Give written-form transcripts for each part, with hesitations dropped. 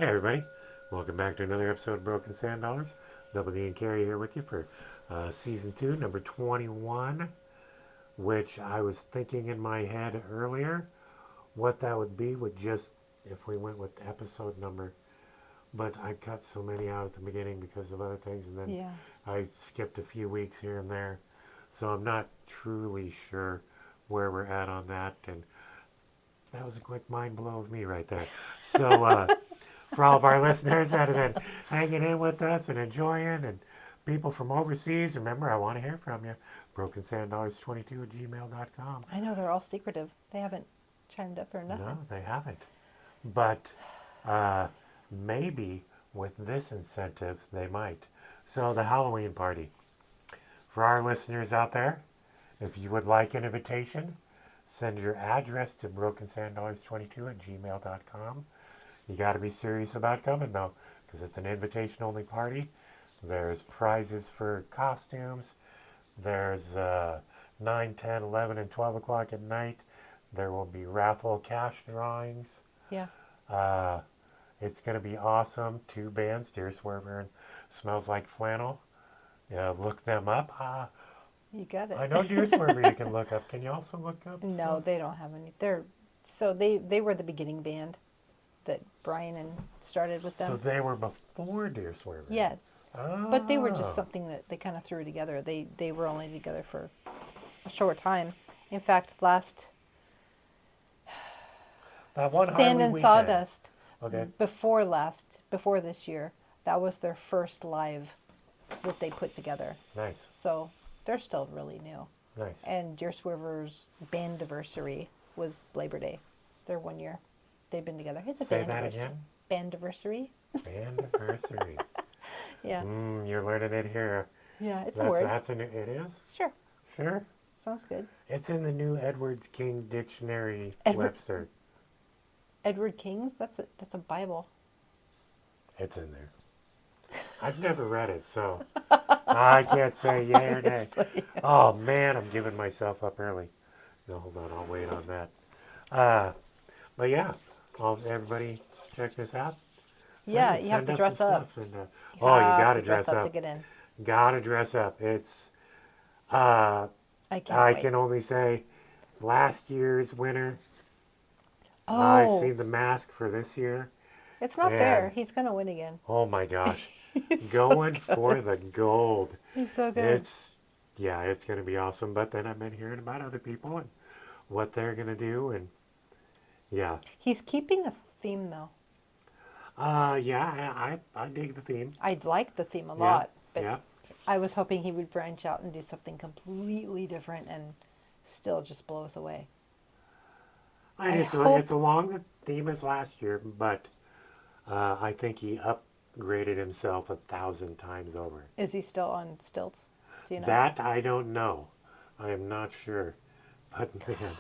Hey everybody, welcome back to another episode of Broken Sand Dollars. Double D and Carrie here with you for season 2, number 21, which I was thinking in my head earlier what that would be with just if we went with episode number, but I cut so many out at the beginning because of other things, and then Yeah. I skipped a few weeks here and there, so I'm not truly sure where we're at on that, and that was a quick mind blow of me right there. So, for all of our listeners that have been hanging in with us and enjoying, and people from overseas, remember, I want to hear from you. BrokenSandDollars22 at gmail.com. I know they're all secretive. They haven't chimed up or No, nothing. they haven't. But uh, maybe with this incentive, they might. So, the Halloween party. For our listeners out there, if you would like an invitation, send your address to BrokenSandDollars22 at gmail.com. You got to be serious about coming though, because it's an invitation only party. There's prizes for costumes. There's 9, 10, 11, and 12 o'clock at night. There will be raffle cash drawings. Yeah. Uh, it's going to be awesome. Two bands, Deer Swerver and Smells Like Flannel. Yeah, look them up. You got I it. know Deer Swerver you can look up. Can you also look up No, Smells? they don't have any. They were the beginning band that Brian and started with So them. they were before Deer Swerver. Yes. But they were just Oh. something that they kind of threw together. They were only together for a short time. In fact, last That one Sand Harley and weekend. Sawdust Okay. before this year, that was their first live that they put together. Nice. So they're still really new. Nice. And Deer Swerver's bandiversary was Labor Day. Their 1 year. They've been together. It's a Say that bandiversary. again. Bandiversary. Anniversary. Yeah. You're learning it here. Yeah, it's a word. That's a new. It is. Sure. Sure. Sounds good. It's in the new Edwards King Dictionary Edward Webster. Edward King's? That's a Bible. It's in there. I've never read it, so I can't say yay or nay. Obviously. Oh man, I'm giving myself up early. No, hold on. I'll wait on that. Uh, but yeah, everybody check this out. Yeah, you have Send to us dress some up. stuff. And, You oh, you have gotta to dress up to up. get in. Gotta dress up. It's I can't I wait. can only say last year's winner. Oh, I've seen the mask for this year. it's not fair. And He's gonna win again. oh my gosh. He's Going so for good. the gold. He's so good. It's yeah, it's gonna be awesome. But then I've been hearing about other people and what they're gonna do and yeah. He's keeping a theme though. Yeah, I dig the theme. I like the theme a Yeah. lot, but Yeah. I was hoping he would branch out and do something completely different and still just blow us away. And I it's hope- it's along the theme as last year, but I think he upgraded himself 1,000 times over. Is he still on stilts? Do you know? That I don't know. I am not sure. But man,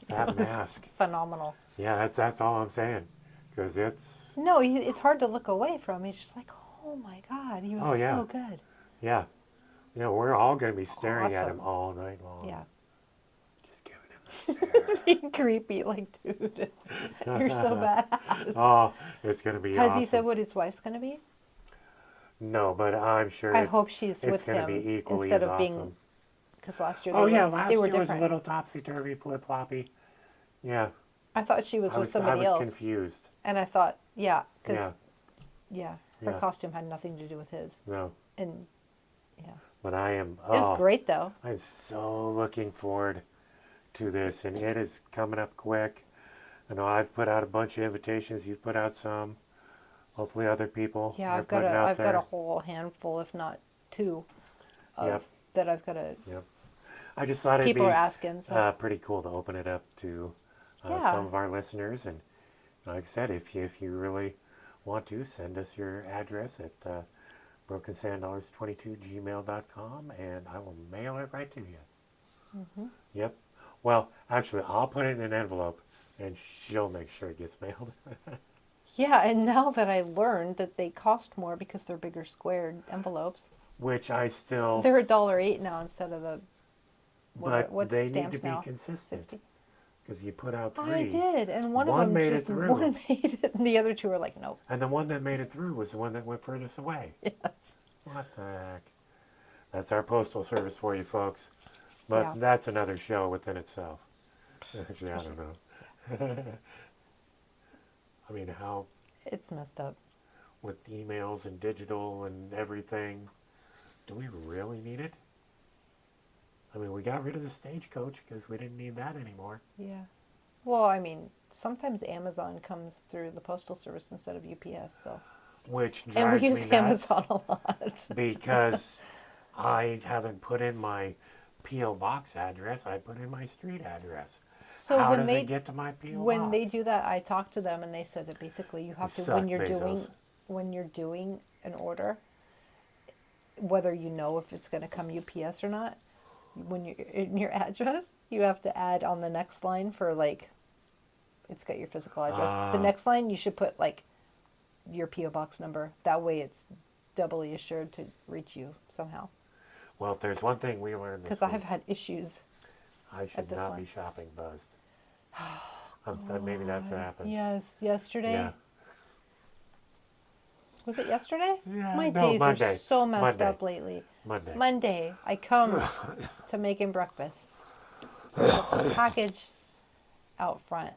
that It was mask. phenomenal. Yeah, that's all I'm saying. Because it's No, it's hard to look away from. He's just like, oh my God, he was Oh, yeah. so good. yeah. You know, we're all going to be staring at him Awesome. all night long. Yeah. Just giving him the It's being creepy, like, dude, you're so badass. Oh, it's going to be Has awesome. he said what his wife's going to be? No, but I'm sure I hope she's it's with going to him be equally instead as of being, awesome. because last year Oh, yeah, were, last they were year was a different. little topsy-turvy, flip-floppy. Yeah, I thought she was I with was somebody else. confused. And I thought, yeah, because, Yeah, her Yeah. costume had nothing to do with his. no. And, yeah. But I am, It was great, though. I'm so looking forward to this, and it is coming up quick. I know I've put out a bunch of invitations. You've put out some. Hopefully, other people Yeah, are I've got putting out I've got there. a whole handful, if not two, of Yep. that I've got to. Yep. I just thought it'd People are be asking, so pretty cool to open it up to Yeah. some of our listeners. And like I said, if you really want to, send us your address at brokenSandDollars22gmail.com, and I will mail it right to you. Mm-hmm. Yep. Well, actually, I'll put it in an envelope, and she'll make sure it gets mailed. yeah. And now that I learned that they cost more because they're bigger squared envelopes, Which I still, they're $1.08 now instead of the but what's they need stamps to be now? consistent. 60. because you put out 3. I did, and one of One them made it just through. one made it, and the other two are like, nope. And the one that made it through was the one that went furthest away. Yes. What the heck? That's our postal service for you folks. But Yeah. that's another show within itself. Actually, I don't know. I mean, how It's messed up. with emails and digital and everything, do we really need it? I mean, we got rid of the stagecoach because we didn't need that anymore. Yeah. Well, I mean, sometimes Amazon comes through the postal service instead of UPS, so. Which And we drives me use nuts Amazon a lot. because I haven't put in my P.O. Box address. I put in my street address. So How when does they it get to my P.O. when Box? they do that, I talked to them and they said that basically you have to Suck, Bezos. when you're doing an order, whether you know if it's going to come UPS or not, when you're in your address, you have to add on the next line for like, it's got your physical address. The Ah. next line you should put like your PO box number. That way it's doubly assured to reach you somehow. Well, if there's one thing we learned this Because I week, have had issues. I should this not one. be shopping buzzed. Maybe that's what happened. Yes, yesterday. Yeah. Was it yesterday? Yeah, My no, days Monday. are so messed Monday. up lately. Monday. Monday, I come to make him breakfast. There's a package out front.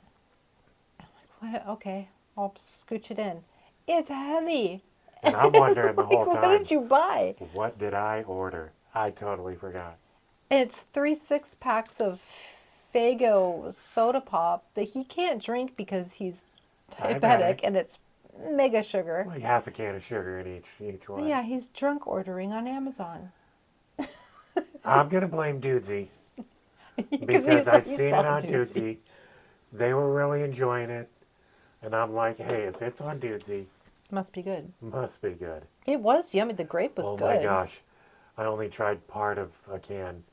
I'm like, what? Okay, I'll scooch it in. It's heavy. And I'm wondering the whole What time, did you buy? what did I order? I totally forgot. It's 3 6-packs of Fago soda pop that he can't drink because he's Diabetic. diabetic and it's mega sugar. Like half a can of sugar in each one. Yeah, he's drunk ordering on Amazon. I'm going to blame Dudesy Because because I he seen saw it on Dudesy. Dudesy. They were really enjoying it. And I'm like, hey, if it's on Dudesy, Must be good. must be good. It was yummy. The grape was Oh good. my gosh. I only tried part of a can.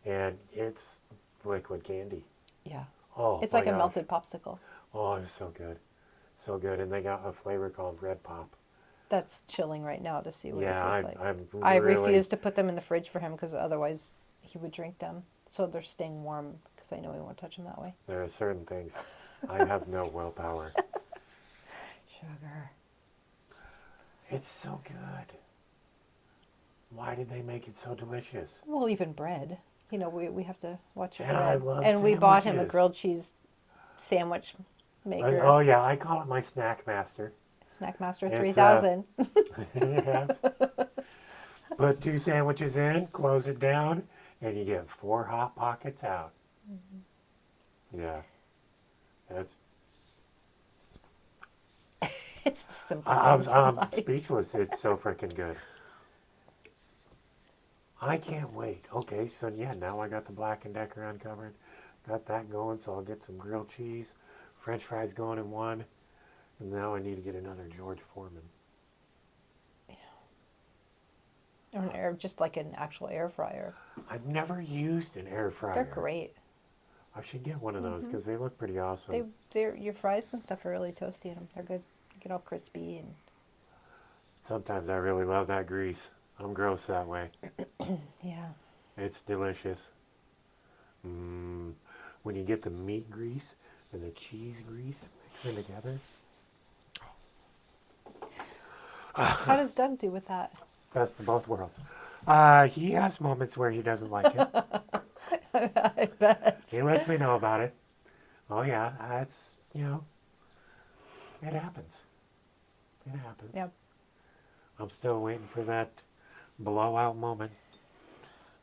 And it's liquid candy. Yeah. Oh, It's my like a gosh. melted popsicle. Oh, it was so good. So good. And they got a flavor called Red Pop. That's chilling right now to see what Yeah, it tastes like. I'm I really... refuse to put them in the fridge for him because otherwise he would drink them. So they're staying warm because I know he won't touch them that way. There are certain things I have no willpower. Sugar. It's so good. Why did they make it so delicious? Well, even bread. You know, we have to watch your And bread. I love And we bought him a sandwiches. grilled cheese sandwich maker. Oh yeah, I call it my snack master. Snackmaster It's, 3000. Yeah. Put 2 sandwiches in, close it down, and you get 4 hot pockets out. Mm-hmm. Yeah. That's. It's the simple I'm things in life. speechless. It's so freaking good. I can't wait. Okay, so yeah, now I got the Black & Decker uncovered. Got that going, so I'll get some grilled cheese. French fries going in one. And now I need to get another George Foreman. Or an air, just like an actual air fryer. I've never used an air fryer. They're great. I should get one of those because they look pretty awesome. They're your fries and stuff are really toasty in them. They're good. You get all crispy and Sometimes I really love that grease. I'm gross that way. yeah. It's delicious. When you get the meat grease and the cheese grease mixing together. How does Doug do with that? Best of both worlds. He has moments where he doesn't like it. I bet. He lets me know about it. Oh yeah, that's, it happens. It happens. Yep. I'm still waiting for that blowout moment.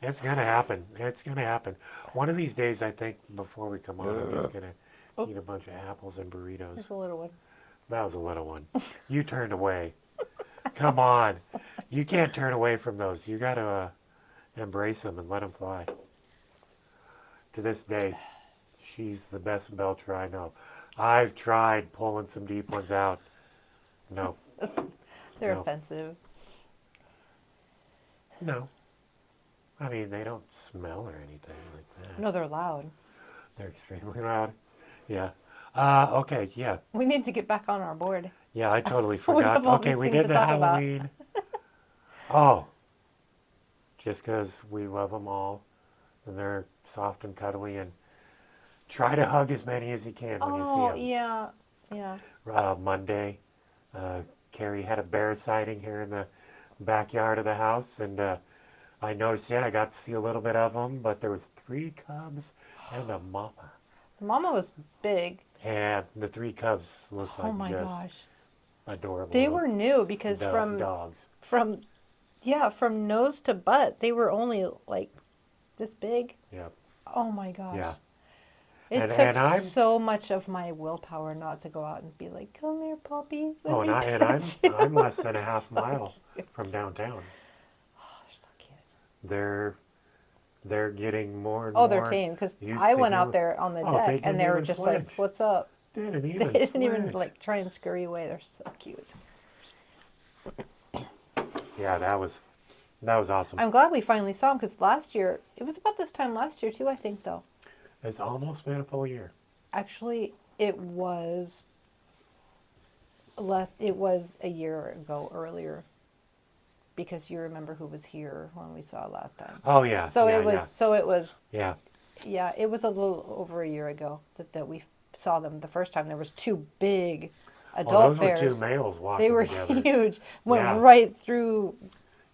It's going to happen. It's going to happen. One of these days, I think, before we come on, I'm just going to eat a bunch of apples and burritos. There's a little one. That was a little one. You turned away. Come on. You can't turn away from those. You got to embrace them and let them fly. To this day, she's the best belcher I know. I've tried pulling some deep ones out. No. They're No. offensive. No. I mean, they don't smell or anything like that. No, they're loud. They're extremely loud. Yeah. Okay, yeah. We need to get back on our board. Yeah, I totally We forgot. have all Okay, these we things did to the talk about. Halloween. Oh. Just because we love them all. And they're soft and cuddly. And try to hug as many as you can when you see Oh, them. yeah. Yeah. Monday, Carrie had a bear sighting here in the backyard of the house, and I noticed it. I got to see a little bit of them, but there was three cubs and a mama, The mama was big. and the three cubs looked Oh like my just gosh. adorable They little were new because dogs. from yeah, from nose to butt, they were only like this big. Yeah, Oh my gosh. yeah, It took and I'm so much of my willpower not to go out and be like, "Come here, puppy. Let me and pet you." I'm less than a They're half so mile cute. from downtown. Oh, they're so cute. They're they're getting more and Oh, they're more tame because used I to went out human. there on the Oh, they deck and didn't they were even just like, flinch. "What's up?" Didn't They even didn't even flinch. like try and scurry away. They're so cute. Yeah, that was awesome. I'm glad we finally saw them because last year, it was about this time last year too, I think, though. It's almost been a full year. Actually, it was it was a year ago earlier because you remember who was here when we saw it last time. Oh yeah, So yeah, it was, yeah, so it was, yeah. yeah, it was a little over a year ago that we saw them the first time. There was two big Oh, those adult were two bears. males They walking were together. huge, went Yeah, right through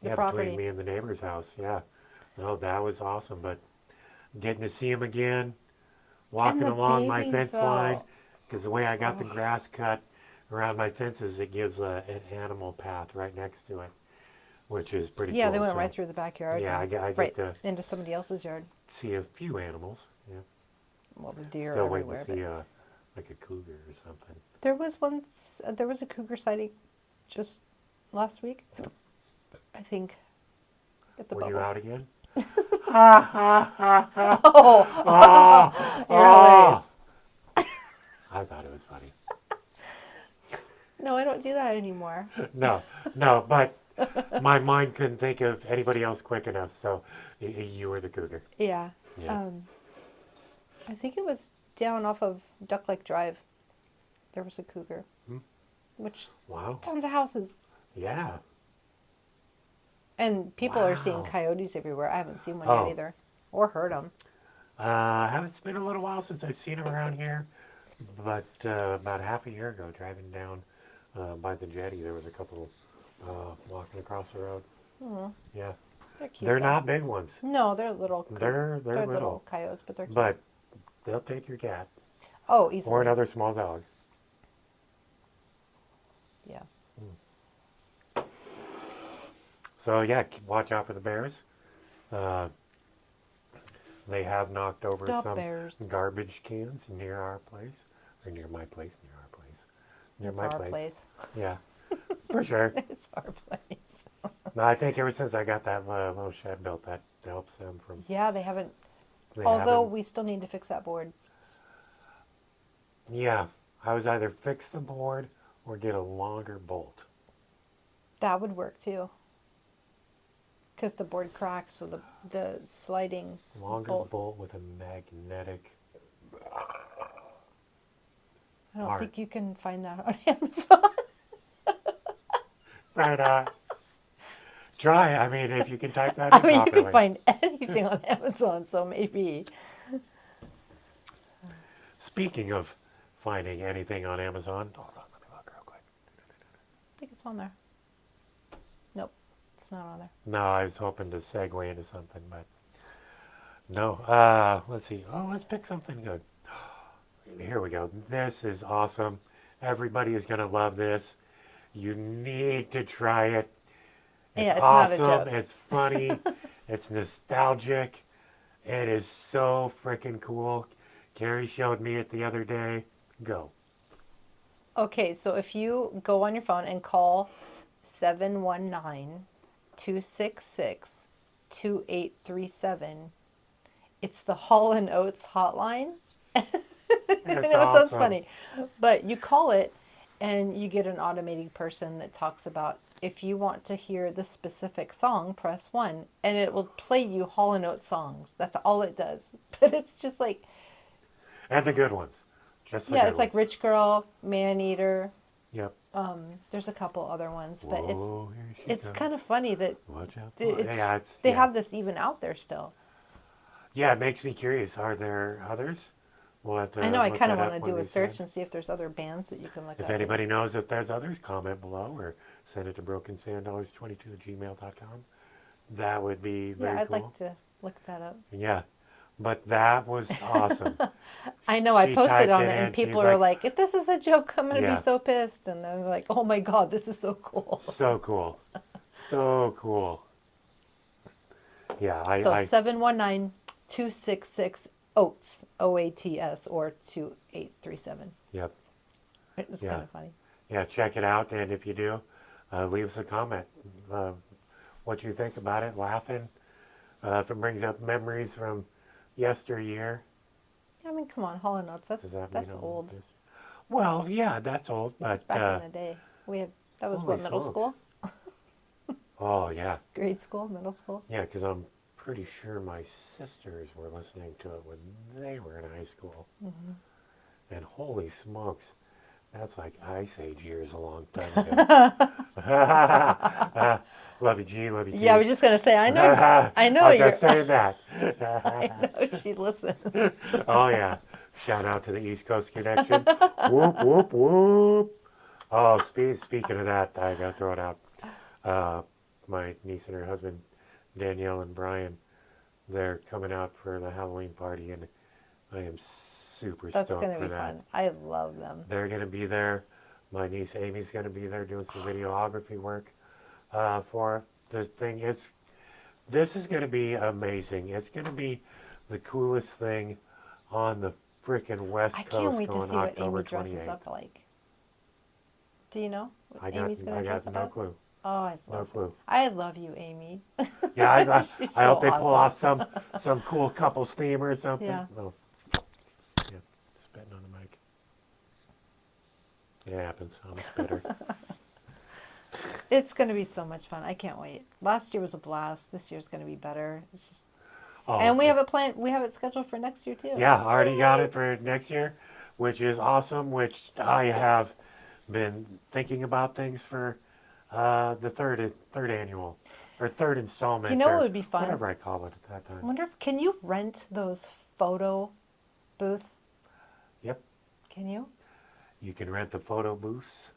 the yeah, between property. me and the neighbor's house. Yeah, no, that was awesome. But getting to see him again, And walking the along my babies, fence line, though. because the way I got the Oh, grass cut around my fences, it gives an animal path right next to it, which is pretty yeah, they cool. went right So through the backyard yeah, and I get right to into somebody else's yard. see a few animals. Yeah, Well, the deer are still waiting to everywhere, but see like a cougar or something. there was a cougar sighting just last week. I think at the Were you bubbles. out again? Ha ha ha ha! Oh, Oh, you're hilarious. oh! I thought it was funny. No, I don't do that anymore. No, no, but my mind couldn't think of anybody else quick enough, so you were the cougar. Yeah. Yeah. Um, I think it was down off of Duck Lake Drive. There was a cougar, Hmm. which Wow. tons of houses. Yeah. And people are seeing Wow. coyotes everywhere. I haven't seen one yet Oh, either, or heard them. it's been a little while since I've seen him around here, but about half a year ago, driving down by the jetty, there was a couple walking across the road. Hmm. Yeah. They're cute They're though. not big ones. No, they're little. They're They're little little, coyotes, but they're cute. but they'll take your cat Oh, or easily. another small dog. Yeah. So yeah, watch out for the bears. Uh, they have knocked over The some bears. garbage cans near our place, or near my place, near our place, near It's my our place. place. Yeah, for sure. It's our place. No, I think ever since I got that little shed built, that helps them from. Yeah, they haven't. They Although haven't. we still need to fix that board. Yeah, I was either fix the board or get a longer bolt. That would work too. Because the board cracks, so the sliding Longer bolt. bolt with a magnetic. I don't Part. think you can find that on Amazon. Right. Try. I mean, if you can type that I in mean, you can properly. find anything on Amazon, so maybe. Speaking of finding anything on Amazon, hold on, let me look real quick. I think it's on there. Nope, it's not on there. No, I was hoping to segue into something, but no. Let's see. Oh, let's pick something good. Here we go. This is awesome. Everybody is going to love this. You need to try it. It's Yeah, it's not a awesome. joke. It's funny. It's nostalgic. It is so freaking cool. Carrie showed me it the other day. Go. Okay, so if you go on your phone and call 719-266-2837, it's the Hall & Oates hotline. I know It's it sounds awesome. funny, but you call it and you get an automated person that talks about if you want to hear the specific song, press 1, and it will play you Hall & Oates songs. That's all it does. But it's just like, And the good ones. Just the yeah, good it's like ones. Rich Girl, Man Eater. Yep. There's a couple other ones, but Whoa, here she it's comes. kind of funny that Watch out. it's they yeah. have this even out there still. Yeah, it makes me curious. Are there others We'll have to I know. I look kind of that want up to do when a they send. search and see if there's other bands that you can look If up. anybody knows if there's others, comment below or send it to brokensanddollars22@gmail.com. That would be Yeah, very I'd cool. like to look that up. Yeah, but that was awesome. I know. I She posted typed on it it, and in. She's people are like, like, "If this is a joke, I'm gonna be yeah, so pissed." And then like, "Oh my god, this is so cool." so cool. So cool. Yeah, So I 719-266 OATS, OATS, or 2837. yep. It's Yeah. kind of funny. Yeah, check it out. And if you do, leave us a comment. What you think about it, laughing. If it brings up memories from yesteryear, I mean, come on, Hall and Oates. does That's that mean that's all old. this? Well, yeah, that's old, That's but back in the day. We had that was holy what, middle smokes. school, Oh, yeah. grade school, middle school. Yeah, because I'm pretty sure my sisters were listening to it when they were in high school. Mm-hmm. And holy smokes, that's like Ice Age years a long time ago. Love you, G. Love you, T. Yeah, I was just gonna say. I know. I know I'm you're. just saying that. I know she listens. Oh, yeah. Shout out to the East Coast Connection. Whoop, whoop, whoop. Oh, speaking of that, I got to throw it out. My niece and her husband, Danielle and Brian, they're coming out for the Halloween party, and I am super That's stoked gonna for be that. fun. I love them. They're going to be there. My niece Amy's going to be there doing some videography work for the thing. This is going to be amazing. It's going to be the coolest thing on the freaking West I can't Coast wait to going see what October Amy dresses 28th. up like. Do you know what I Amy's gonna I dress got up no as? clue. Oh, No clue. I love you, Amy. Yeah, She's I so hope they pull off awesome. some cool couples theme or something. Yeah. Oh, yeah, spitting on the mic. It happens. I'm a spitter. It's gonna be so much fun. I can't wait. Last year was a blast. This year's gonna be better. It's just, Oh, and we have it planned. We have it scheduled for next year too. yeah, I already got it for next year, which is awesome. Which I have been thinking about things for the third annual or third installment. You know what or would be fun? whatever I call it at that I time. wonder if can you rent those photo booths? Yep, Can you? you can rent the photo booths.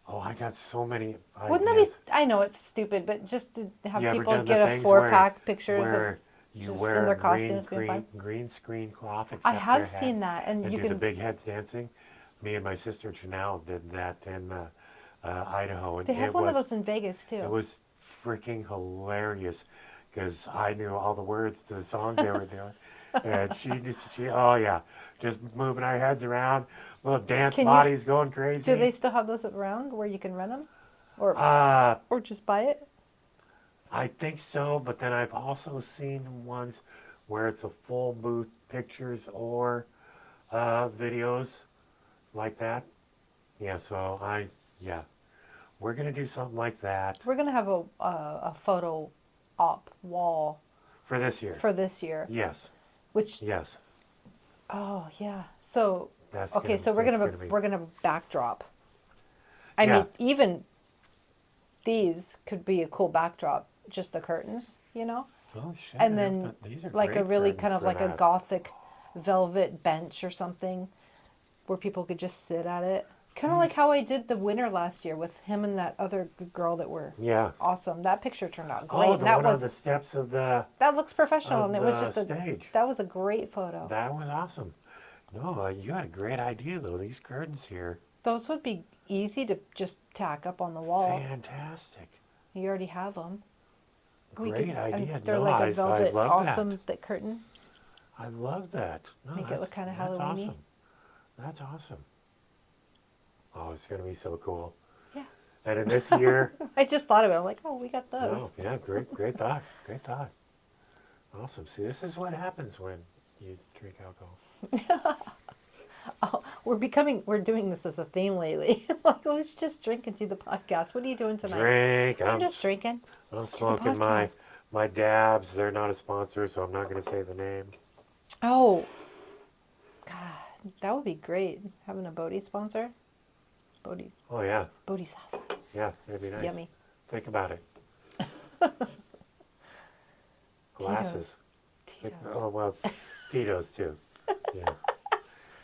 Oh, I got so many Wouldn't that be? ideas. I know it's stupid, but just to have You ever people done the get a things 4-pack pictures of where you just in wear their a costumes being fun. green screen cloth except I for a have hat seen that, and and you do the can. big heads dancing? Me and my sister Janelle did that in Idaho, and They have it one was of those in Vegas too. it was freaking hilarious because I knew all the words to the songs they were doing, and she oh yeah, just moving our heads around, little dance Can you- bodies going crazy. Do they still have those around where you can rent them, or just buy it? I think so, but then I've also seen ones where it's a full booth pictures or videos like that. Yeah, so we're gonna do something like that We're gonna have a photo op wall for this year. for this year, Yes, which yes, oh yeah. So that's okay, so we're gonna be, we're gonna have a backdrop. I Yeah. mean, even these could be a cool backdrop, just the curtains, you know, oh shit, and then these are like a great really curtains kind of for like a that. gothic velvet bench or something, where people could just sit at it. Kind of like how I did the winter last year with him and that other girl that were Yeah. awesome. That picture turned out great. Oh, and the that one was on the steps of the that looks professional, and it was the just stage. that was a great photo. That was awesome. No, you had a great idea though. These curtains here, Those would be easy to just tack up on the wall. fantastic. You already have them. Great idea. And they're No, like I a velvet, love awesome that. thick curtain. I love that. No, Make it that's- look kinda that's Halloween-y. Awesome. That's awesome. Oh, it's gonna be so cool. Yeah. And in this year, I just thought of it. I'm like, oh, we got those. oh yeah, great thought, great thought. Awesome. See, this is what happens when you drink alcohol. We're doing this as a theme lately. Like, let's just drink and do the podcast. What are you doing tonight? Drink. I'm just drinking. I'm the smoking podcast. my dabs. They're not a sponsor, so I'm not going to say the name. Oh, God, that would be great. Having a Bodhi sponsor. Bodhi Oh yeah, Bodhisattva. yeah, it'd be nice. Yummy. Think about it. Glasses. Tito's. Oh well, Tito's too. Yeah.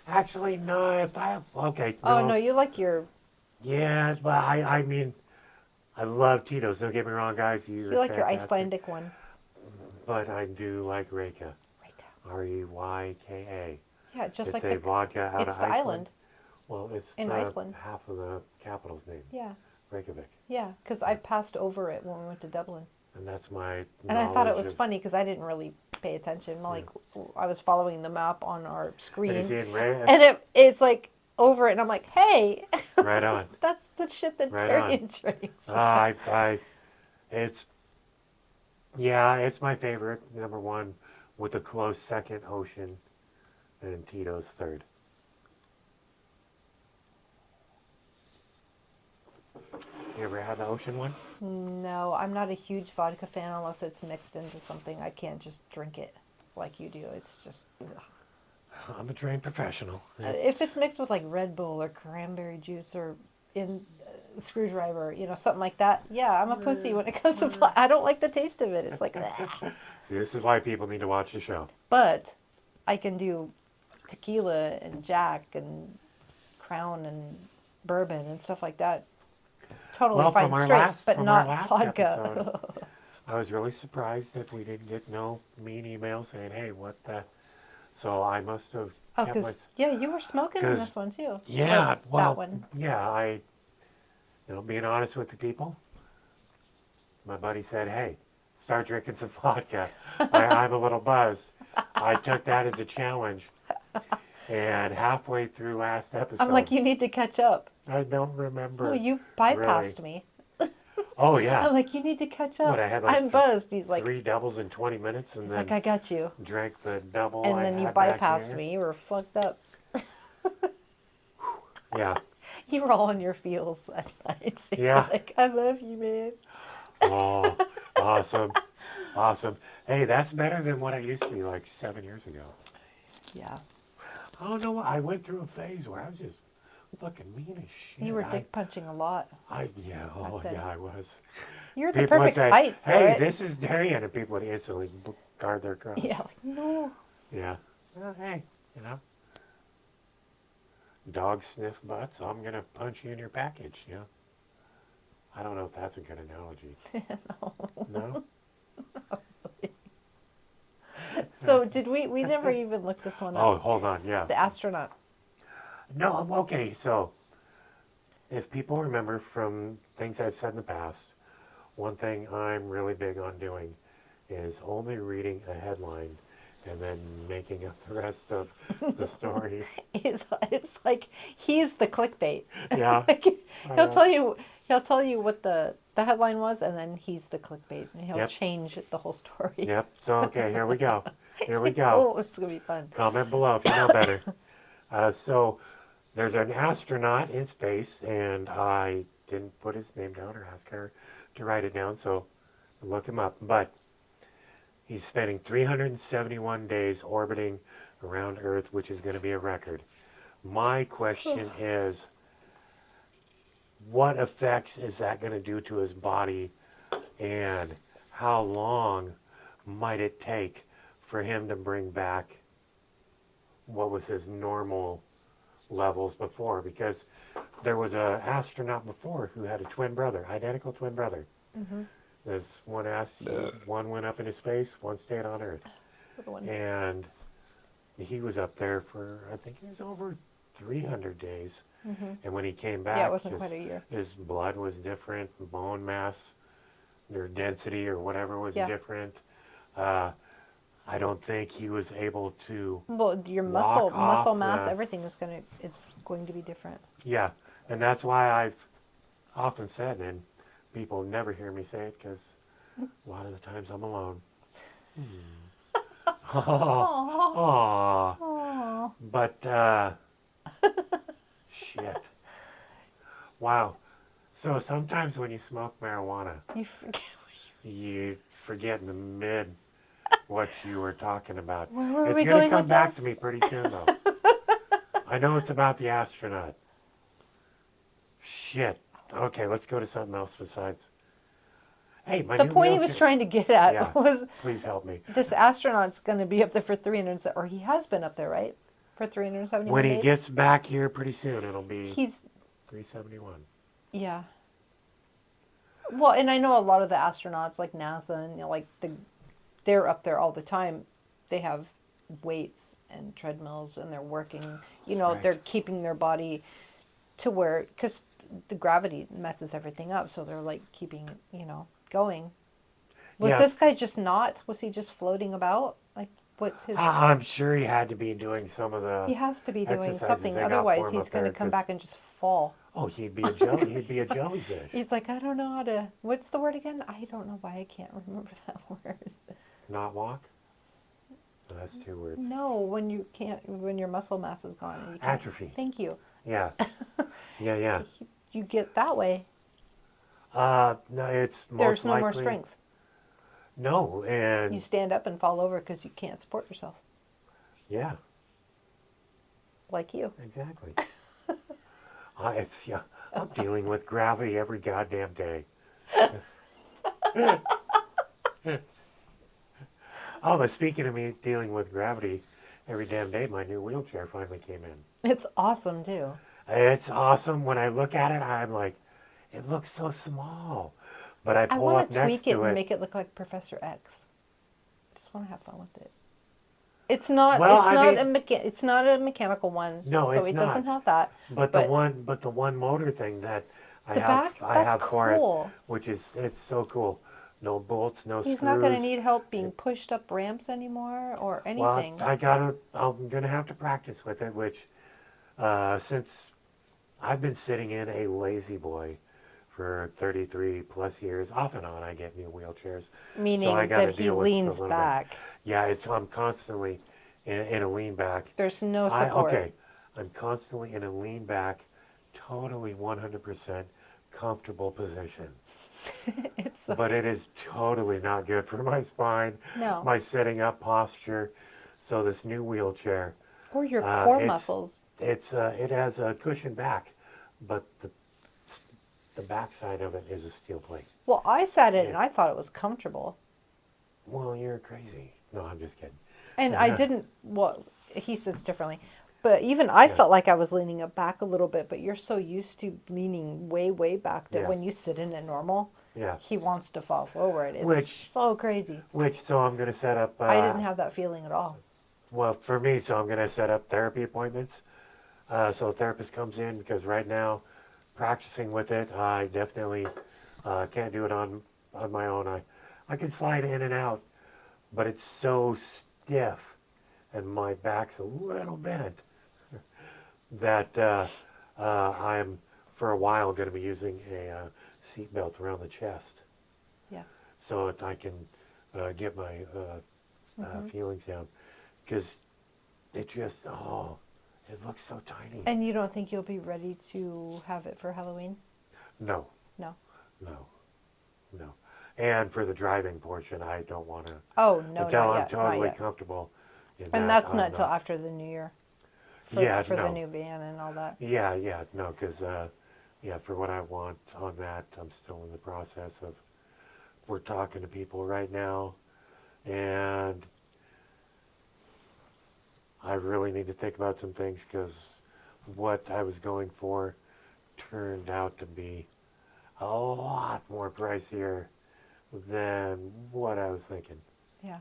Actually, no. If I okay, Oh no. no, you like your Yeah, but I mean, I love Tito's. Don't get me wrong, guys. You're you like your fantastic. Icelandic one. But I do like Reyka. Rika. Reyka. Yeah, just It's like a vodka out of it's the Iceland. island Well, it's in the Iceland. half of the capital's name, Yeah, Reykjavik. yeah. Because I passed over it when we went to Dublin, And that's my and I thought it knowledge was of. funny because I didn't really pay attention. Yeah. Like I was following the map on our Are you screen, seeing Ray? and it's like over it, and I'm like, hey, Right on. that's the shit that Right on. Darian drinks. It's, yeah, it's my favorite. Number one, with a close second, Ocean, and Tito's third. You ever had the Ocean one? No, I'm not a huge vodka fan unless it's mixed into something. I can't just drink it like you do. It's just ugh. I'm a trained professional. If it's mixed with like Red Bull or cranberry juice or in screwdriver, something like that. Yeah, I'm a pussy when it comes to. I don't like the taste of it. It's like, "Bleh." See, this is why people need to watch the show. But I can do tequila and Jack and Crown and bourbon and stuff like that. Totally Well, fine from our straight, last, but from our not last vodka. episode, I was really surprised that we didn't get no mean emails saying, "Hey, what the?" So I must have Oh, kept my. because yeah, you were smoking in 'Cause, this one too. Yeah, Or well, that one. yeah, being honest with the people, my buddy said, "Hey, start drinking some vodka." I'm a little buzzed. I took that as a challenge, and halfway through last episode, I'm like, you need to catch up. I don't remember. No, you bypassed me. Oh yeah, I'm like, you need to catch up. What, I had, like, I'm buzzed. He's like, 3 doubles in 20 minutes, and he's then like, I got you. drank the double. And I then you had back bypassed here. me. You were fucked up. Yeah. You were all on your feels that night. So you're Yeah. like, I love you, man. Oh, awesome, awesome. Hey, that's better than what I used to be like 7 years ago. Yeah. I don't know what. I went through a phase where I was just fucking mean as shit. You were dick punching a lot. Yeah, back then. yeah, I was. You're the People would perfect say, height for "Hey, it. this is Darian," and people would instantly guard their crotch. Yeah, like, no. Yeah. Well, hey, dog sniff butt, so I'm gonna punch you in your package. Yeah. I don't know if that's a good analogy. No. So did we never even looked this one Oh, up. hold on. Yeah. The astronaut. No. Okay. So, if people remember from things I've said in the past, one thing I'm really big on doing is only reading a headline and then making up the rest of the story. It's like he's the clickbait. Yeah. Like, I he'll know. tell you what the headline was, and then he's the clickbait, and he'll Yep. change the whole story. Yep. So, okay, here we go. Here we go. Oh, it's gonna be fun. Comment below if you know better. So, there's an astronaut in space, and I didn't put his name down or ask her to write it down, so look him up. But he's spending 371 days orbiting around Earth, which is going to be a record. My question is, what effects is that going to do to his body, and how long might it take for him to bring back what was his normal levels before? Because there was an astronaut before who had a twin brother, identical twin brother. Mm-hmm. There's one went up into space, one stayed on Earth. Little one. And he was up there for, I think it was over 300 days. Mm-hmm. And when he came back, Yeah, it wasn't quite a year. his blood was different, bone mass, or density, or whatever was Yeah. different. I don't think he was able to, Well, your walk muscle off mass, the- everything is going to be different. yeah. And that's why I've often said, and people never hear me say it because a lot of the times I'm alone. Aww. Aww. But, shit. Wow. So sometimes when you smoke marijuana, You forget. you forget in the mid what you were talking about. Where were It's we going to going come with back this? to me pretty soon, though. I know it's about the astronaut. Shit. Okay, let's go to something else besides. Hey, my The new point he wheelchair- was trying to get at Yeah. was Please help me. this astronaut's going to be up there for 300, or he has been up there, right? For 371 When he days. gets back here pretty soon, it'll be He's 371. yeah. Well, and I know a lot of the astronauts, like NASA, and like they're up there all the time. They have weights and treadmills, and they're working. Right. They're keeping their body to where because the gravity messes everything up, so they're like keeping going. Was Yeah, this guy just not? Was he just floating about? Like, what's his? I'm sure he had to be doing some of He the has to be doing exercises something, they got for otherwise him he's up going to there. come Because back and just fall. oh, he'd be a jellyfish. He's like, I don't know how to. What's the word again? I don't know why I can't remember that word. Not walk. No, that's 2 words. No, when you can't, when your muscle mass is gone and you can't. Atrophy. Thank you. Yeah, yeah. You get that way. No, it's most There's no likely more strength. no, and You stand up and fall over because you can't support yourself, yeah, like you. exactly. Yeah, I'm dealing with gravity every goddamn day. Oh, but speaking of me dealing with gravity every damn day, my new wheelchair finally came in. It's awesome too. It's awesome. When I look at it, I'm like, it looks so small. But I I pull want up to next tweak it to and it. make it look like Professor X. I just want to have fun with it. It's not. Well, It's I not mean, It's not a mechanical one, no, so it's it not. doesn't have that. But But the one motor thing that the back, I that's have for it, cool. which is it's so cool. No bolts, no He's not going to screws. need help being pushed up ramps anymore or Well, anything. I'm gonna have to practice with it, which since I've been sitting in a lazy boy for 33 plus years, off and on, I get new wheelchairs, so I Meaning got to that he deal with a leans little bit. back. Yeah, I'm constantly in a lean back. There's no support. Okay, I'm constantly in a lean back, totally 100% comfortable position. It's so But it is totally not good for my spine, no. my sitting up posture. So this new wheelchair, Or your uh, core it's muscles. it has a cushion back, but the back side of it is a steel plate. Well, I sat in it Yeah. and I thought it was comfortable. Well, you're crazy. No, I'm just kidding. And I didn't, well, he sits differently. But even I Yeah. felt like I was leaning it back a little bit, but you're so used to leaning way, way back that Yeah. when you sit in it normal, Yeah. he wants to fall forward. It's Which so crazy. so I'm gonna set up. I didn't have that feeling at all. Well, for me, so I'm gonna set up therapy appointments. So a therapist comes in because right now, practicing with it, I definitely can't do it on my own. I can slide in and out, but it's so stiff, and my back's a little bent that I'm for a while going to be using a seat belt around the chest Yeah. so that I can get my feelings down because it just it looks so tiny. And you don't think you'll be ready to have it for Halloween? No, No. no, no. And for the driving portion, I don't want to. Oh, no, Until not I'm yet. Not totally yet. comfortable in that. And that's I'm not till after the new year. Yeah, For the no. new van and all that. Yeah, no, because yeah, for what I want on that, I'm still in the process of. We're talking to people right now, and I really need to think about some things because what I was going for turned out to be a lot more pricier than what I was thinking. Yeah.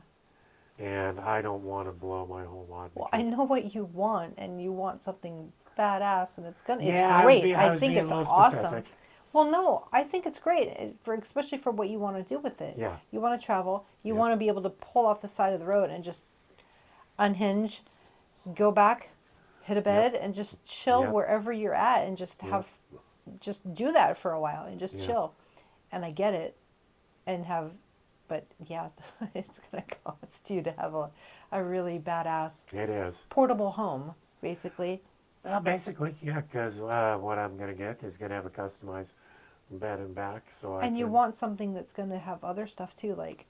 And I don't want to blow my whole wad. Well, I know what you want, and you want something badass, and it's Yeah, great. I I was think being it's a little awesome. specific. Well, no, I think it's great for especially for what you want to do with it. Yeah. You want to travel. You Yep. want to be able to pull off the side of the road and just unhinge, go back, hit a bed, and just chill Yep. wherever you're at, and just Yep. have, just do that for a while and just Yeah. chill. And I get it, and have, but yeah, it's gonna cost you to have a really badass It is. portable home, basically. Basically, yeah, because what I'm going to get is going to have a customized bed and back. So And you can, want something that's going to have other stuff too, like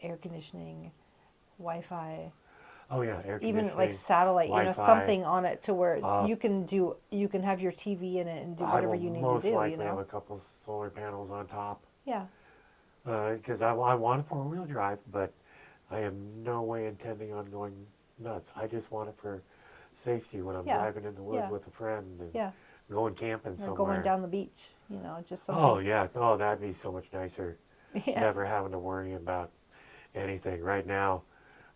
air conditioning, Wi-Fi, Oh, yeah, air even conditioning. like satellite, Wi-Fi. something on it to where Uh, you can have your TV in it and do I whatever will you need most to do, likely have a couple solar panels on top. Yeah. Because I want it for wheel drive, but I am no way intending on going nuts. I just want it for safety when I'm Yeah. driving in the woods Yeah. with a friend and Yeah. going camping Or somewhere. going down the beach, just something. Oh yeah, oh that'd be so much nicer. Yeah. Never having to worry about anything. Right now,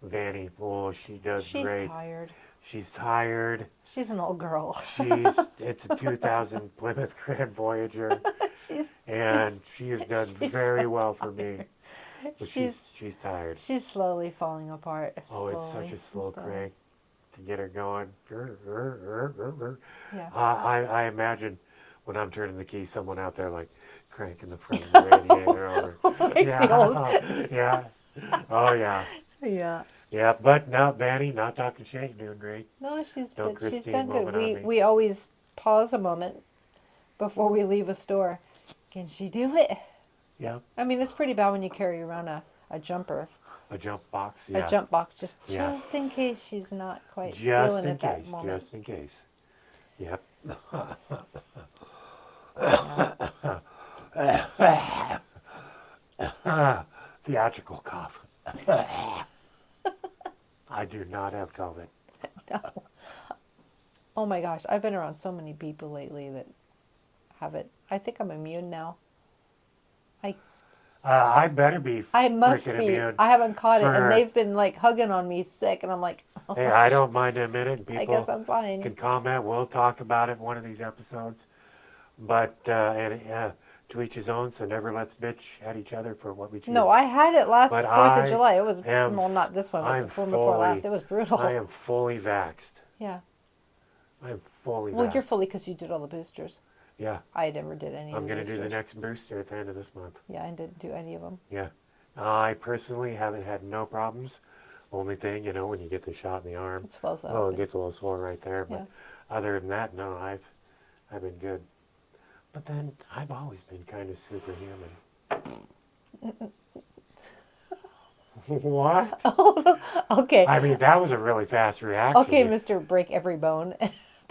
Vanny, oh she does She's great. tired. She's tired. She's an old girl. It's a 2000 Plymouth Grand Voyager, she's and she has done she's very so well for me. But she's she's tired. she's slowly falling apart. Oh, it's Slowly such a and slow slowly. crank to get her going. Yeah. I imagine when I'm turning the key, someone out there like cranking the front of the radiator over. Like the old. Yeah. Oh yeah. Yeah. Yeah. But no, Vanny, not talking shit. You're doing great. No, she's Don't but she's Christine done good. moment on me. We always pause a moment before we leave a store. Can she do it? Yeah. I mean, it's pretty bad when you carry around a jumper, A jump box. Yeah. a jump box, just Yeah. in case she's not quite Just feeling in it that case. moment. Just in case. Yep. Theatrical cough. I do not have COVID. No. Oh my gosh, I've been around so many people lately that have it. I think I'm immune now. I better be I must freaking be. immune. I haven't caught it, for- and they've been like hugging on me sick, and I'm like, oh, Hey, I don't mind admitting it. I guess People I'm fine. can comment. We'll talk about it in one of these episodes. But to each his own. So never let's bitch at each other for what we choose. No, I had it last But 4th of I July. It was am well, not this one, but I'm the one before last. fully- It was brutal. I am fully vaxxed. Yeah. I am fully Well, vaxxed. you're fully because you did all the boosters. Yeah. I never did any. I'm of the going to do the boosters. next booster at the end of this month. Yeah, I didn't do any of them. Yeah. I personally haven't had no problems. Only thing, when you get the shot in the arm, It swells up. oh, it gets a little sore right there. But Yeah. other than that, no, I've been good. But then I've always been kind of superhuman. What? Okay. I mean, that was a really fast reaction. Okay, Mr. Break Every Bone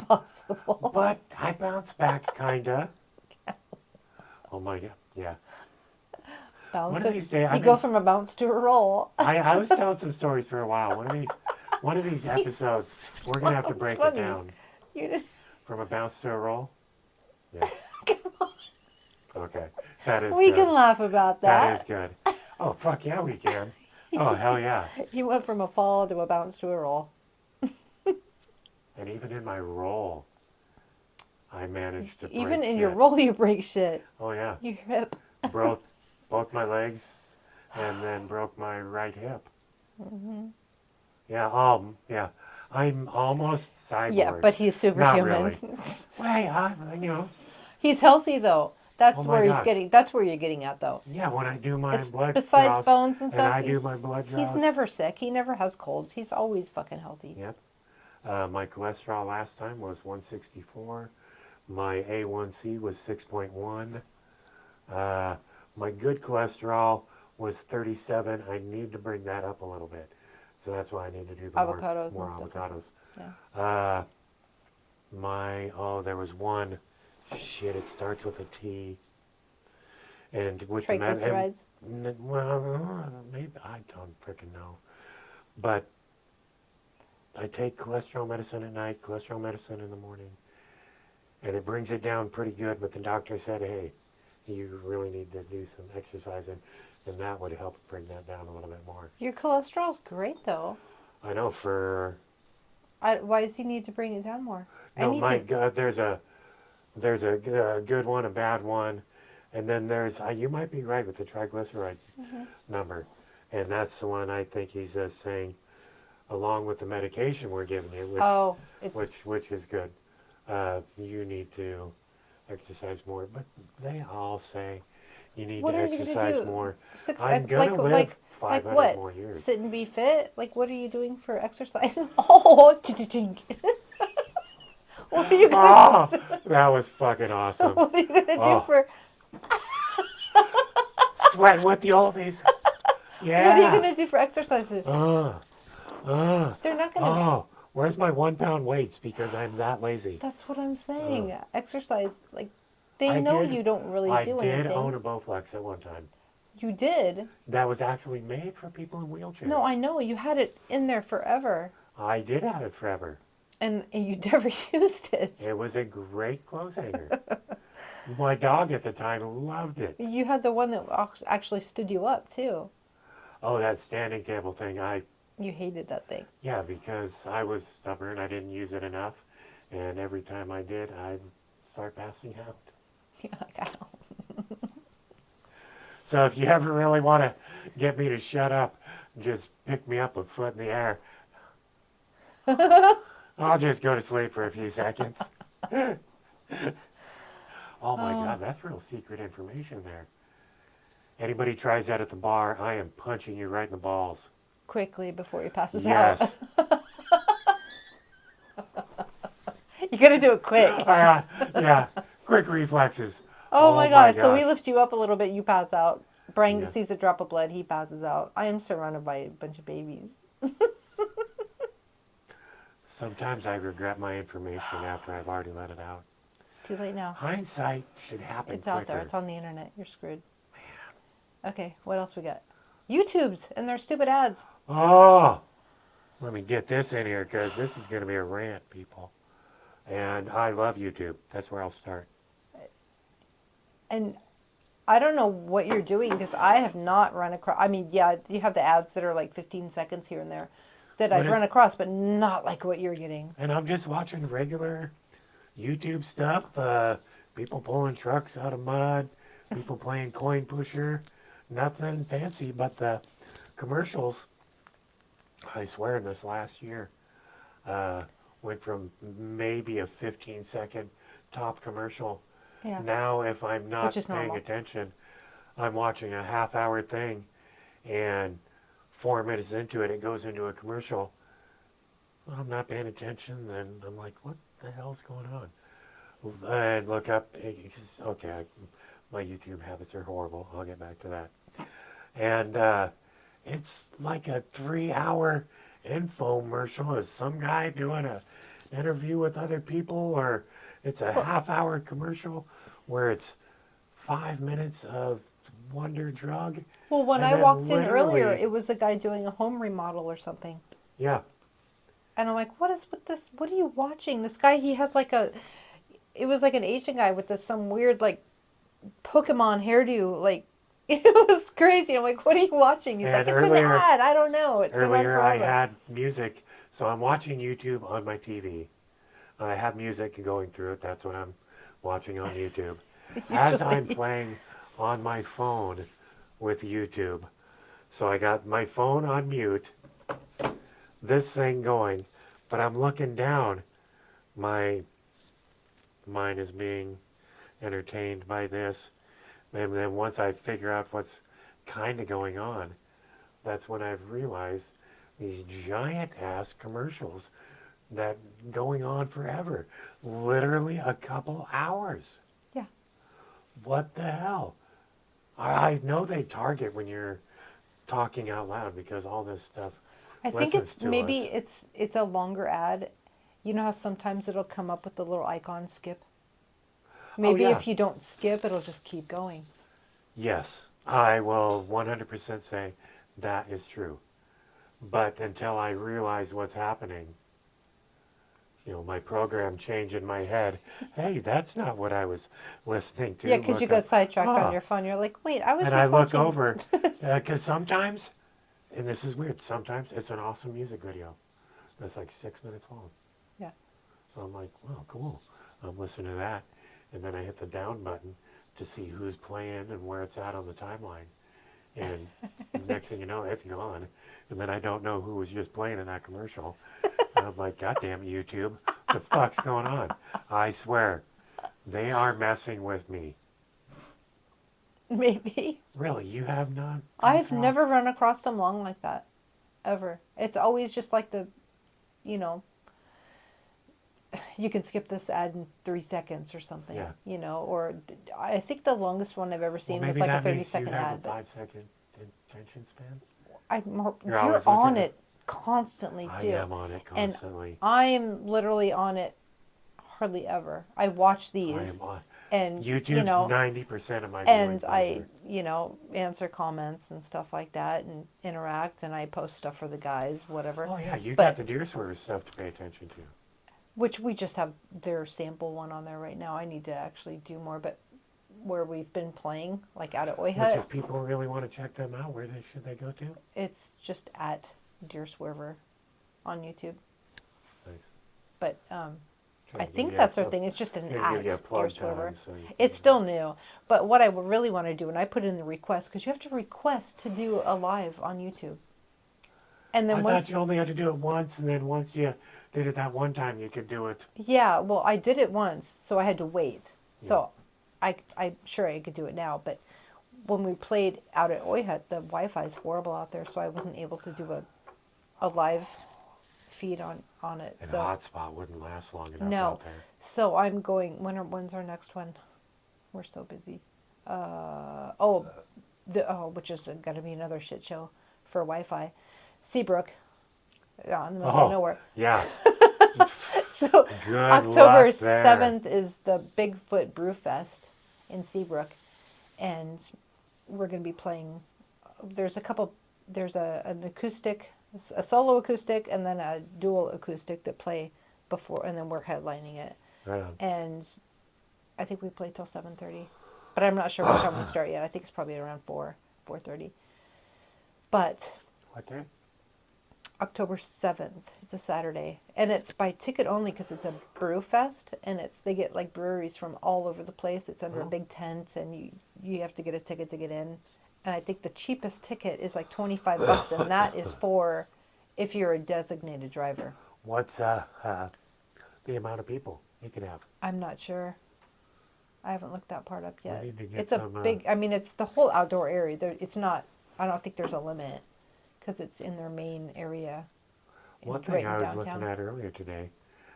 possible. But I bounced back, kinda. Oh my god, yeah. Bounce One of it. these days, You go from a bounce to a roll. I was telling some stories for a while. One of these episodes, we're gonna have to That's break funny. it down You did. from a bounce to a roll. Yeah. Okay, that is We good. can laugh about That is that. good. Oh fuck yeah, we can. Oh hell yeah! You went from a fall to a bounce to a roll. And even in my roll, I managed to break Even in your shit. roll, you break shit. Oh yeah, You hip. broke both my legs, and then broke my right hip. Mm-hmm. Yeah. Yeah. I'm almost cyborg. Yeah, but he's superhuman. really. Wait, He's healthy though. That's Oh my where he's gosh. getting. That's where you're getting at though. yeah. When I do my It's blood besides draws, bones and stuff. I do my blood draws. He's never sick. He never has colds. He's always fucking healthy. Yep. My cholesterol last time was 164. My A1C was 6.1. My good cholesterol was 37. I need to bring that up a little bit. So that's why I need to do the Avocados more and stuff. avocados. Yeah. There was one. Shit, it starts with a T. And with Triglycerides. well, maybe I don't freaking know. But I take cholesterol medicine at night, cholesterol medicine in the morning, and it brings it down pretty good. But the doctor said, "Hey, you really need to do some exercising, and that would help bring that down a little bit more." Your cholesterol's great though. I know for Why does he need to bring it down more? no, he my said, God, there's a good one, a bad one, and then there's you might be right with the triglyceride number, and that's the one I think he's saying, along with the medication we're giving you, which oh, it's which is good. You need to exercise more, but they all say you need What to are you gonna exercise do? more. six. I'm gonna live like 500 what? more years. Sit and be fit. Like what are you doing for exercise? Oh, what are you gonna? Oh, that was fucking awesome. What are you gonna do Oh. for? Sweating with the oldies. Yeah. What are you gonna do for exercises? Uh, They're not gonna. oh, where's my 1 pound weights? Because I'm that lazy. That's what I'm saying. Exercise, like they know did- you don't really I do did anything. own a Bowflex at one time. You did. That was actually made for people in wheelchairs. No, I know you had it in there forever, I did have it forever. And you never used it. It was a great clothes hanger. My dog at the time loved it. You had the one that actually stood you up too. Oh, that standing table thing. You hated that thing. Yeah, because I was stubborn. I didn't use it enough. And every time I did, I'd start passing out. You're like, I don't. So if you ever really want to get me to shut up, just pick me up a foot in the air. I'll just go to sleep for a few seconds. Oh my God, that's real secret information there. Anybody tries that at the bar, I am punching you right in the balls. Quickly before he passes out. Yes. You gotta do it quick. Yeah, quick reflexes. Oh my gosh. So we gosh. lift you up a little bit, you pass out. Brian Yeah. sees a drop of blood, he passes out. I am surrounded by a bunch of babies. Sometimes I regret my information after I've already let it out. It's too late now. Hindsight should happen It's quicker. out there. It's on the internet. You're screwed. Okay, what else we got? YouTubes and their stupid ads. Oh, let me get this in here because this is going to be a rant, people. And I love YouTube. That's where I'll start. And I don't know what you're doing because I have not run across. I mean, yeah, you have the ads that are like 15 seconds here and there that I've What run if- across, but not like what you're getting. And I'm just watching regular YouTube stuff. People pulling trucks out of mud, people playing coin pusher. Nothing fancy, but the commercials, I swear, in this last year, went from maybe a 15-second top commercial. Yeah. Now, if I'm not Which is paying normal. attention, I'm watching a half-hour thing, and 4 minutes into it, it goes into a commercial. I'm not paying attention, and I'm like, what the hell's going on? And look up, okay, my YouTube habits are horrible. I'll get back to that. And it's like a 3-hour infomercial. Is some guy doing a interview with other people, or it's a half-hour commercial where it's 5 minutes of Wonder Drug? Well, when And I then walked in earlier, literally- it was a guy doing a home remodel or something. Yeah, And I'm like, what is with this? What are you watching? This guy, he has like it was like an Asian guy with some weird like Pokemon hairdo. Like, it was crazy. I'm like, what are you watching? He's And like, it's earlier- an ad. I don't know. It's been on earlier I forever. had music, so I'm watching YouTube on my TV. I have music going through it. That's what I'm watching on YouTube. As I'm playing on my phone with YouTube. So I got my phone on mute, this thing going, but I'm looking down. My mind is being entertained by this. And then once I figure out what's kind of going on, that's when I've realized these giant ass commercials that going on forever, literally a couple hours. Yeah. What the hell? I know they target when you're talking out loud because all this stuff. I think listens it's to maybe us. it's a longer ad. You know how sometimes it'll come up with the little icon skip? Maybe yeah. if you don't skip, it'll just keep going. Yes, I will 100% say that is true. But until I realize what's happening, my program changed in my head. Hey, that's not what I was listening to. Yeah, because you Look got up. sidetracked Ah. on your phone. You're like, wait, I was And just I look watching. over, because sometimes, and this is weird, sometimes it's an awesome music video that's like 6 minutes long. Yeah. So I'm like, wow, cool. I'm listening to that. And then I hit the down button to see who's playing and where it's at on the timeline. And next thing you know, it's gone. And then I don't know who was just playing in that commercial. And I'm like, God damn it, YouTube. The fuck's going on? I swear, they are messing with me. Maybe. Really, you have not? come I've across- never run across them long like that. Ever. It's always just like you can skip this ad in 3 seconds or something. Yeah. Or I think the longest one I've ever Well, seen maybe was like a that 30 means second you have ad. a But 5-second attention span. you're You're always looking on at- it constantly I too. am on it And constantly. I'm literally on it hardly ever. I watch I these am on. and YouTube's 90% of my and viewing I, pleasure. answer comments and stuff like that and interact and I post stuff for the guys, whatever. Oh yeah, you but- got the deer swerve stuff to pay attention to. which we just have their sample one on there right now. I need to actually do more, but where we've been playing, like out at Oi Which, Hut, if people really want to check them out, should they go to? it's just at Deer Swerver on YouTube. Nice. But Trying I to give think you that's a- their thing. It's just an Gonna give you a at Deer plug Swerver. time, so you can- It's still new. But what I would really want to do, and I put in the request, because you have to request to do a live on YouTube. And then I once, thought you only had to do it once, and then once you did it that one time, you could do it. yeah, well, I did it once, so I had to wait. So I'm sure I could do it now. But when we played out at Oi Hut, the Wi-Fi is horrible out there, so I wasn't able to do a live feed on it. And So a hotspot wouldn't last long enough no. out there. So I'm going. When's our next one? We're so busy. Which is going to be another shit show for Wi-Fi. Seabrook, yeah, in the middle of nowhere. Yeah. So Good October luck there. 7th is the Bigfoot Brewfest in Seabrook, and we're going to be playing. There's an acoustic, a solo acoustic, and then a dual acoustic that play before, and then we're headlining it. Right on. And I think we play till 7:30, but I'm not sure what time we start yet. I think it's probably around 4:30. But What day? October 7th, it's a Saturday, and it's by ticket only because it's a brew fest, and they get like breweries from all over the place. It's under a big tent, and you have to get a ticket to get in. And I think the cheapest ticket is like $25, and that is for if you're a designated driver. What's the amount of people you can have? I'm not sure. I haven't looked that part up We yet. need to get It's a some, big. I mean, it's the whole outdoor area. It's not. I don't think there's a limit because it's in their main area. One Right thing in I was downtown. looking at earlier today,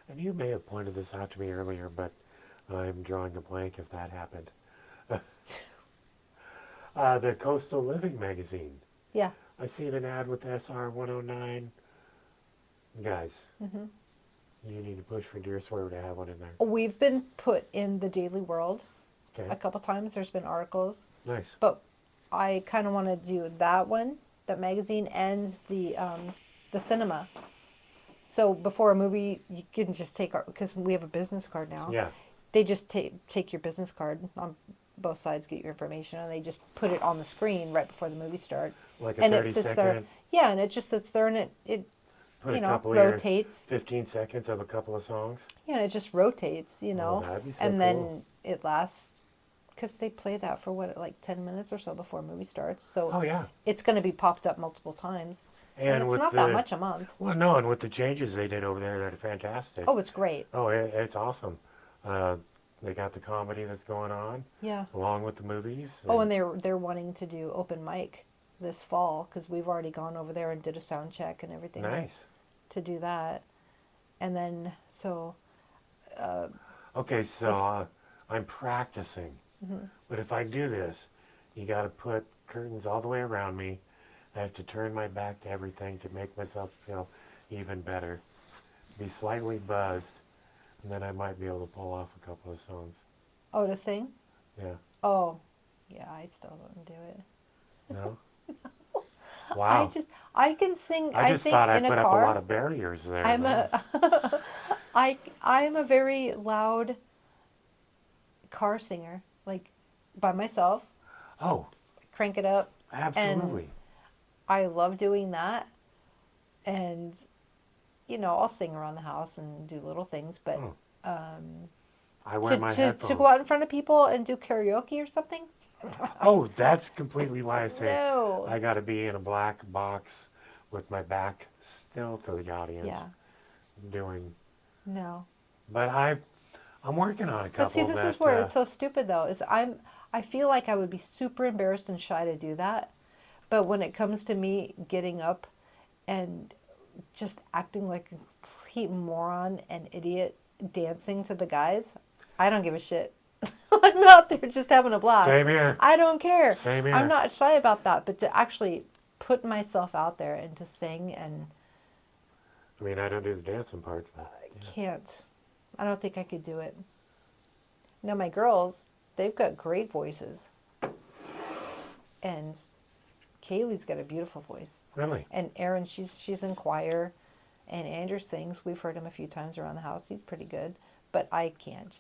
and you may have pointed this out to me earlier, but I'm drawing a blank if that happened. The Coastal Living magazine. Yeah. I seen an ad with SR 109. Guys, you need to push for Deer Swerve to have one in there. We've been put in the Daily World Okay, a couple times. There's been articles, nice. but I kind of want to do that one, that magazine, and the cinema. So before a movie, you can just take because we have a business card now. Yeah, They just take your business card on both sides, get your information, and they just put it on the screen right before the movie starts. like a And 30 it sits second, there. Yeah, and it just sits there, and it put a you know, couple of your rotates. 15 seconds of a couple of songs. Yeah, and it just rotates, you know. that'd be so and cool. then it lasts because they play that for like 10 minutes or so before a movie starts. So Oh, yeah. it's going to be popped up multiple times. And it's with not that much a month. Well, no, and with the changes they did over there, they're fantastic. Oh, it's great. Oh, it's awesome. They got the comedy that's going on Yeah. along with the movies. Oh, and they're wanting to do open mic this fall because we've already gone over there and did a sound check and everything. Nice. To do that. And then, so... Okay, so I'm practicing. But if I do this, you got to put curtains all the way around me. I have to turn my back to everything to make myself feel even better. Be slightly buzzed, and then I might be able to pull off a couple of songs. Oh, to sing? Yeah. Oh, yeah, I still don't do it. No? Wow. I can sing, I just think thought I in a put up car. a lot of barriers there. I'm I'm a very loud car singer, like by myself. Oh, Crank it up. absolutely. I love doing that, and I'll sing around the house and do little things. But I wear my headphones. to go out in front of people and do karaoke or something. Oh, that's completely why I say No. I got to be in a black box with my back still to the audience Yeah. doing. No. But I'm working on a couple. But see, this is where it's so stupid though. I feel like I would be super embarrassed and shy to do that. But when it comes to me getting up and just acting like a complete moron and idiot dancing to the guys, I don't give a shit. I'm out there just having a blast. Same here. I don't care. Same here. I'm not shy about that, but to actually put myself out there and to sing and I mean, I don't do the dancing part. But, yeah. can't. I don't think I could do it. Now my girls, they've got great voices. And Kaylee's got a beautiful voice. Really? And Erin, she's in choir, And Andrew sings. We've heard him a few times around the house. He's pretty good. But I can't.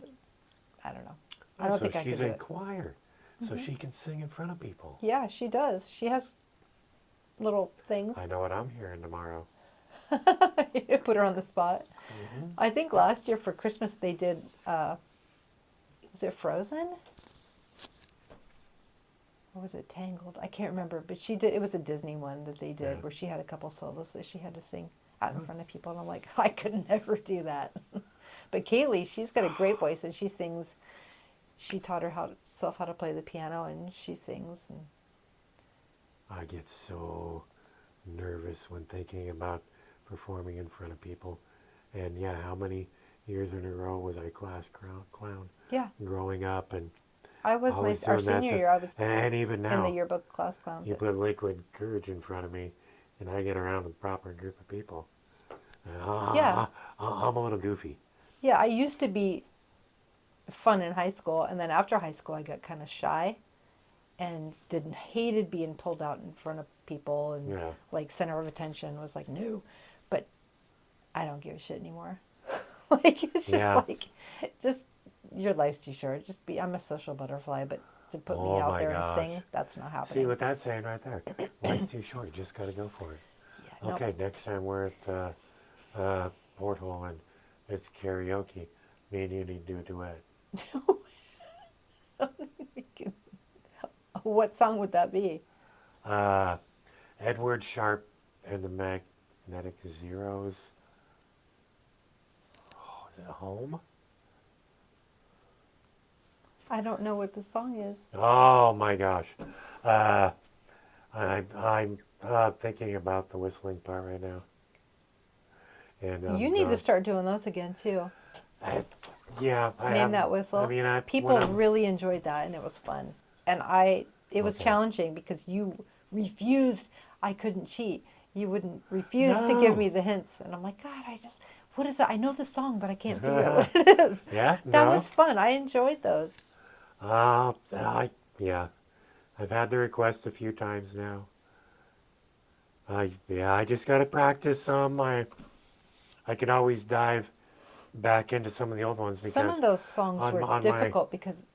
I don't know. I don't so think I could she's do in it. choir, so she can sing in front of people. Yeah, she does. She has little things. I know what I'm hearing tomorrow. Put her on the spot. Hmm. I think last year for Christmas they did, was it Frozen? Or was it Tangled? I can't remember. But she did, it was a Disney one that they did Yeah. where she had a couple solos that she had to sing out in front of people. And I'm like, I could never do that. But Kaylee, she's got a great voice and she sings. She taught herself how to play the piano and she sings. And I get so nervous when thinking about performing in front of people. And yeah, how many years in a row was I class clown yeah, growing up? And I was always our doing that. senior year. I was And even in the now, yearbook class clown. you put liquid courage in front of me, and I get around a proper group of people. Yeah. I'm a little goofy. Yeah, I used to be fun in high school, and then after high school, I got kind of shy, and hated being pulled out in front of people, and Yeah. like center of attention was like no, but I don't give a shit anymore. Like it's just Yeah. like, just your life's too short. Just be. I'm a social butterfly, but to put me Oh out my there and gosh. sing, that's not happening. See what that's saying right there? Life's too short. You just got to go for it. Yeah, Okay, next time we're at Porthole and it's karaoke, me and you need to do a duet. no. What song would that be? Edward Sharp and the Magnetic Zeros. Oh, is it Home? I don't know what the song is. Oh my gosh. I'm thinking about the whistling part right now. And You need to start doing those again too. yeah, I Name have, that whistle. I mean, People when I'm- really enjoyed that, and it was fun. And it was Okay. challenging because you refused. I couldn't cheat. You wouldn't refuse to give No. me the hints, and I'm like, God, what is it? I know the song, but I can't figure out what it is. Yeah, That no. was fun. I enjoyed those. Yeah, I've had the request a few times now. I just got to practice some. I could always dive back into some of the old ones Some because of those songs on- were on my- difficult because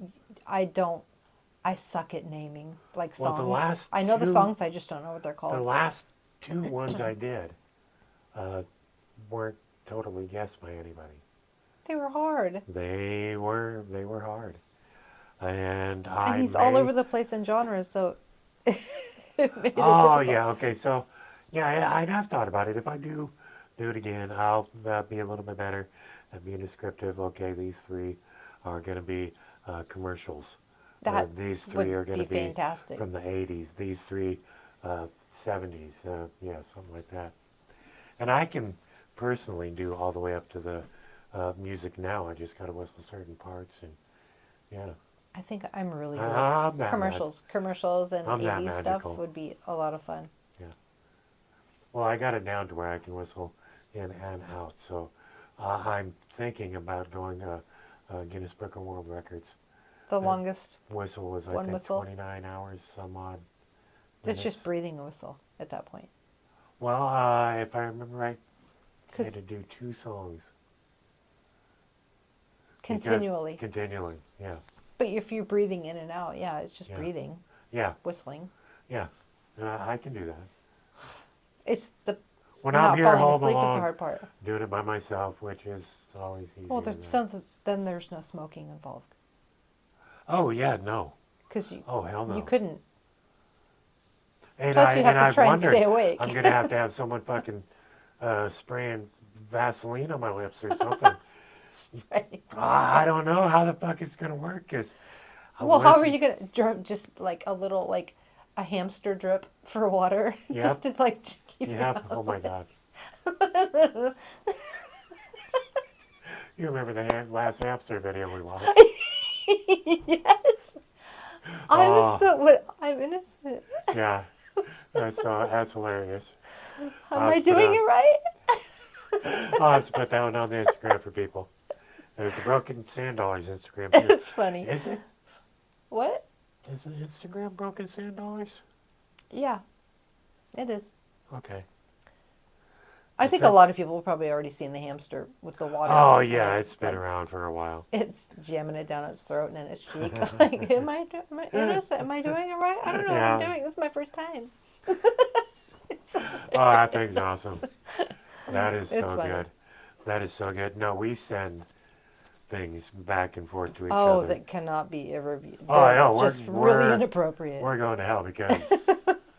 I suck at naming like Well, songs. the last I know the two- songs, I just don't know what they're the called. last two ones I did weren't totally guessed by anybody. They were hard. They were hard, and And he's all over the place in genres, so it made it Oh difficult. yeah, okay. So yeah, I have thought about it. If I do it again, I'll be a little bit better at being descriptive. Okay, these three are going to be commercials. That These would three are going be to be fantastic. from the 80s. These three, 70s. Yeah, something like that. And I can personally do all the way up to the music now. I just got to whistle certain parts, and yeah. I think I'm really good. I'm that Commercials and I'm that 80s stuff magical. would be a lot of fun. Well, I got it down to where I can whistle in and out. So I'm thinking about going to Guinness Book of World Records. The Yeah. longest, Whistle was, I One think, whistle? 29 hours, some odd. it's minutes. just breathing a whistle at that point. Well, if I remember right, I 'Cause had to do 2 songs. Because- continually. Continually, yeah. But if you're breathing in and out, yeah, it's just Yeah. breathing, Yeah, whistling. yeah. I can do that. It's the When not I'm here falling home asleep is the alone, hard part. doing it by myself, which is always easier. Well, than- then there's no smoking involved. Oh, yeah, no. Because you, Oh, hell no. you couldn't. And Plus, you have to I've try and wondered, stay awake. I'm going to have someone fucking spraying Vaseline on my lips or something. Right. I don't know how the fuck it's going to work. Cause Well, how are you gonna drip? Just like a little, like a hamster drip for water, Yep. just to like keep it Yeah. out. Oh my god. You remember the last hamster video we watched? Yes. I was so. What? I'm innocent. Yeah. That's hilarious. Am I doing it right? I'll have to put that one on the Instagram for people. There's the Broken Sand Dollars Instagram too. It's funny. Is it? What? Is it Instagram Broken Sand Dollars? Yeah, it is. Okay. I think a lot of people have probably already seen the hamster with the water. Oh and yeah, it's been like, around for a while. it's jamming it down its throat and in its cheek. Like, am I doing it right? I don't know what I'm Yeah. doing. This is my first time. Oh, that thing's awesome. That is It's so funny. good. That is so good. No, we send things back and forth to each Oh, other. that cannot be ever. Oh, They're I know. just really We're inappropriate. we're going to hell because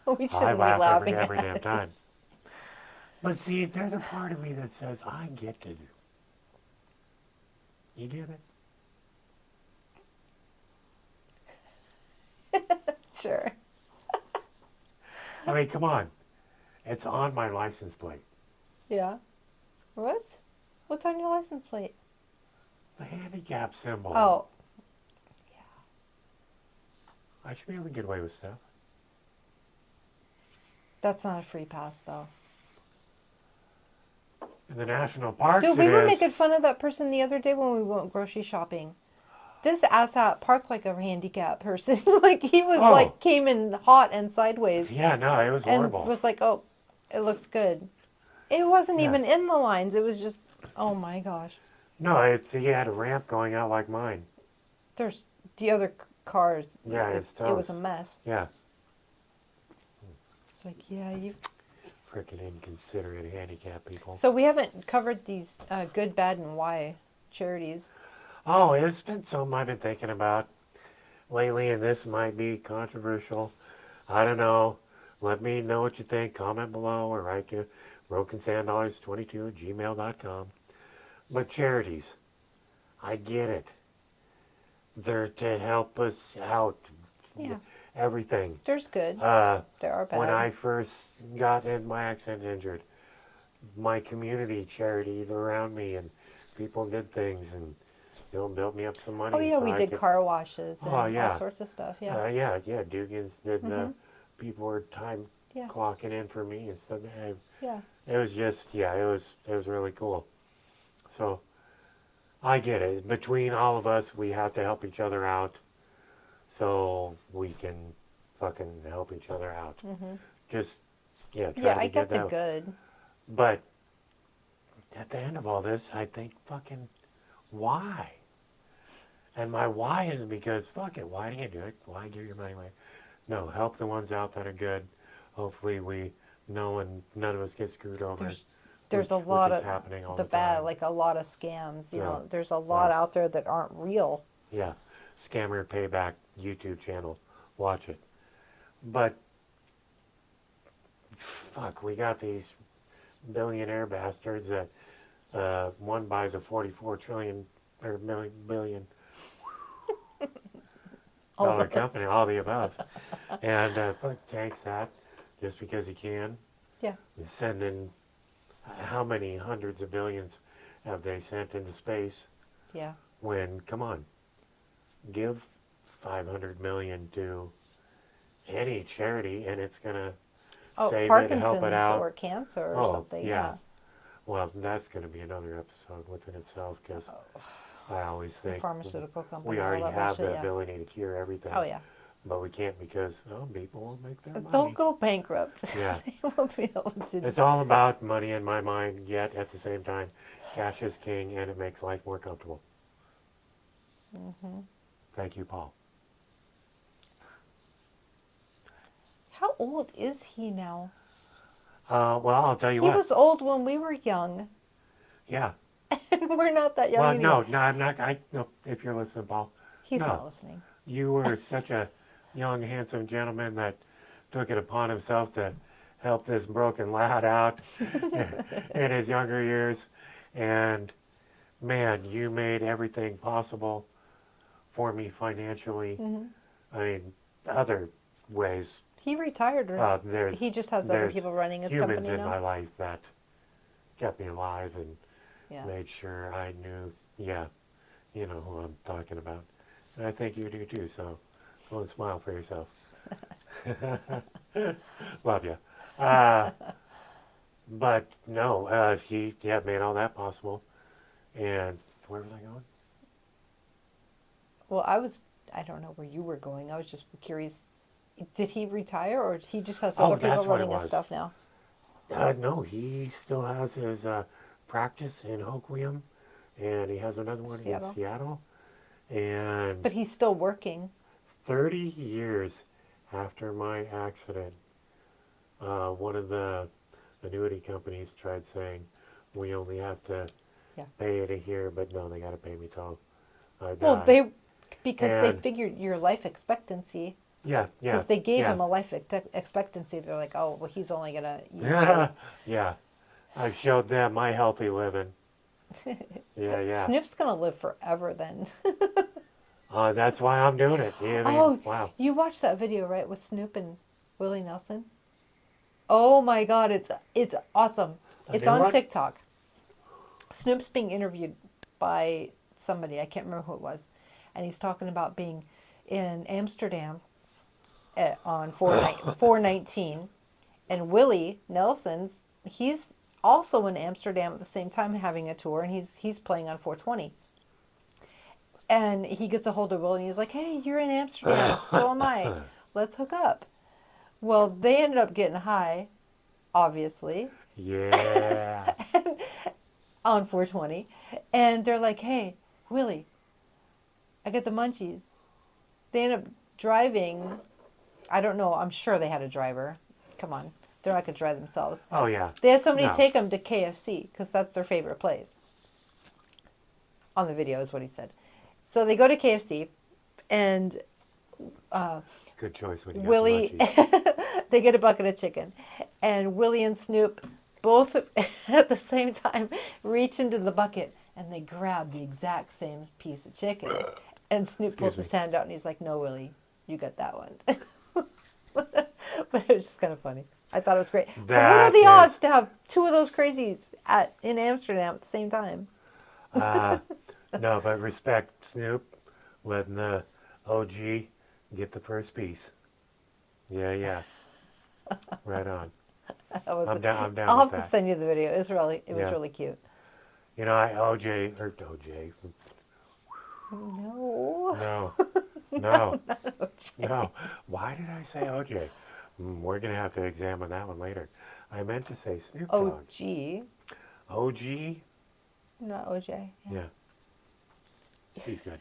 We I shouldn't be laugh laughing every at damn it. time. But see, there's a part of me that says I get to do. You get it? Sure. I mean, come on. It's on my license plate. Yeah. What? What's on your license plate? The handicap symbol. Oh, I should be able to get away with stuff. that's not a free pass, though. In the national parks, Dude, we it were is. making fun of that person the other day when we went grocery shopping. This asshat parked like a handicapped person. Like, he was Oh. like, came in hot and sideways Yeah, no, it was and horrible. was like, oh, it looks good. It wasn't Yeah. even in the lines. It was just, oh my gosh. No, he had a ramp going out like mine. There's the other cars. Yeah, it's it was a toast. mess. Yeah, It's like, yeah, you. freaking inconsiderate handicapped people. So we haven't covered these good, bad, and why charities. Oh, it's been something I've been thinking about lately, and this might be controversial. I don't know. Let me know what you think. Comment below or write to brokensanddollars22@gmail.com. But charities, I get it. They're to help us out. Yeah. Everything. There's good. Uh, There are bad. when I first got in my accident injured, my community charity around me and people did things and built me up some money. Oh yeah, so we I did could, car washes and Oh, yeah. all sorts of stuff. Yeah. yeah. Dugan's did the people were time Yeah. clocking in for me and stuff. Yeah. It was just it was really cool. So I get it. Between all of us, we have to help each other out, so we can fucking help each other out. Just try Yeah, to I get get the that. good. But at the end of all this, I think fucking why? And my why isn't because fuck it. Why do you do it? Why give your money away? No, help the ones out that are good. Hopefully we know and none of us get screwed over. There's a which lot is of happening all the the bad, time. like a lot of scams. You Yeah. know, there's a lot Yeah. out there that aren't real. Yeah, Scammer Payback YouTube channel. Watch it. But fuck, we got these billionaire bastards that one buys a 44 trillion or billion All dollar those. company, all the above, and fuck takes that just because he can. Yeah. And sending how many hundreds of billions have they sent into space? Yeah. When come on, give 500 million to any charity and it's gonna Oh, save it, Parkinson's help it out. or cancer or Oh, something. yeah. Yeah. Well, that's going to be another episode within itself because I always The think pharmaceutical company. we all already that have bullshit, the yeah. ability to cure everything. Oh yeah. But we can't because people won't make their money. Don't go bankrupt. Yeah. They won't be able to. It's all about money in my mind, yet at the same time, cash is king and it makes life more comfortable. Thank you, Paul. How old is he now? Well, I'll tell you He what. was old when we were young, Yeah. and we're not that young Well, anymore. no, I'm not. No, if you're listening, Paul. He's no. not listening. You were such a young, handsome gentleman that took it upon himself to help this broken lad out in his younger years. And man, you made everything possible for me financially. I mean, other ways. He retired. Or There's he just has other there's people running his humans company in now. my life that kept me alive and Yeah. made sure I knew, you know who I'm talking about. And I think you do too, so go and smile for yourself. Love you. But no, he made all that possible. And where was I going? Well, I don't know where you were going. I was just curious. Did he retire or he just has Oh, other people that's what it running his was. stuff now? No, he still has his practice in Hoquiam, and he has another one in Seattle. Seattle. And But he's still working. 30 years after my accident, one of the annuity companies tried saying, we only have to Yeah. pay it a year, but no, they got to pay me till I Well, die. because they And figured your life expectancy, yeah, yeah, because they gave yeah, him a life expectancy. They're like, oh, well, he's only gonna usually. yeah. I've showed them my healthy living. Yeah, yeah. Snoop's gonna live forever then. That's why I'm doing it. Yeah, I mean, Oh, wow. you watched that video, right, with Snoop and Willie Nelson? Oh my God, it's awesome. A It's new on one? TikTok. Snoop's being interviewed by somebody, I can't remember who it was, and he's talking about being in Amsterdam on 419, and Willie Nelson's he's also in Amsterdam at the same time having a tour, and he's playing on 420. And he gets a hold of Willie, and he's like, "Hey, you're in Amsterdam, so am I. Let's hook up." Well, they ended up getting high, obviously, Yeah. on 420. And they're like, hey, Willie, I got the munchies. They end up driving. I don't know. I'm sure they had a driver. Come on. They're not going to drive themselves. Oh, yeah. They had somebody No. take them to KFC because that's their favorite place. On the video is what he said. So they go to KFC and Good choice when you got Willie, the munchies. they get a bucket of chicken. And Willie and Snoop both at the same time reach into the bucket and they grab the exact same piece of chicken. And Snoop pulls Excuse his me. hand out and he's like, no, Willie, you got that one. But it was just kind of funny. I thought it was great. But what are That the is- odds to have two of those crazies in Amsterdam at the same time? No, but respect Snoop letting the OG get the first piece. Yeah, yeah. Right on. That was, I'm down I'll with have to that. send you the video. It was Yeah. really cute. You know, OJ. No. No, no, OJ. no. Why did I say OJ? We're going to have to examine that one later. I meant to say Snoop Dogg. OG, OG? not OJ. Yeah. Yeah. He's good.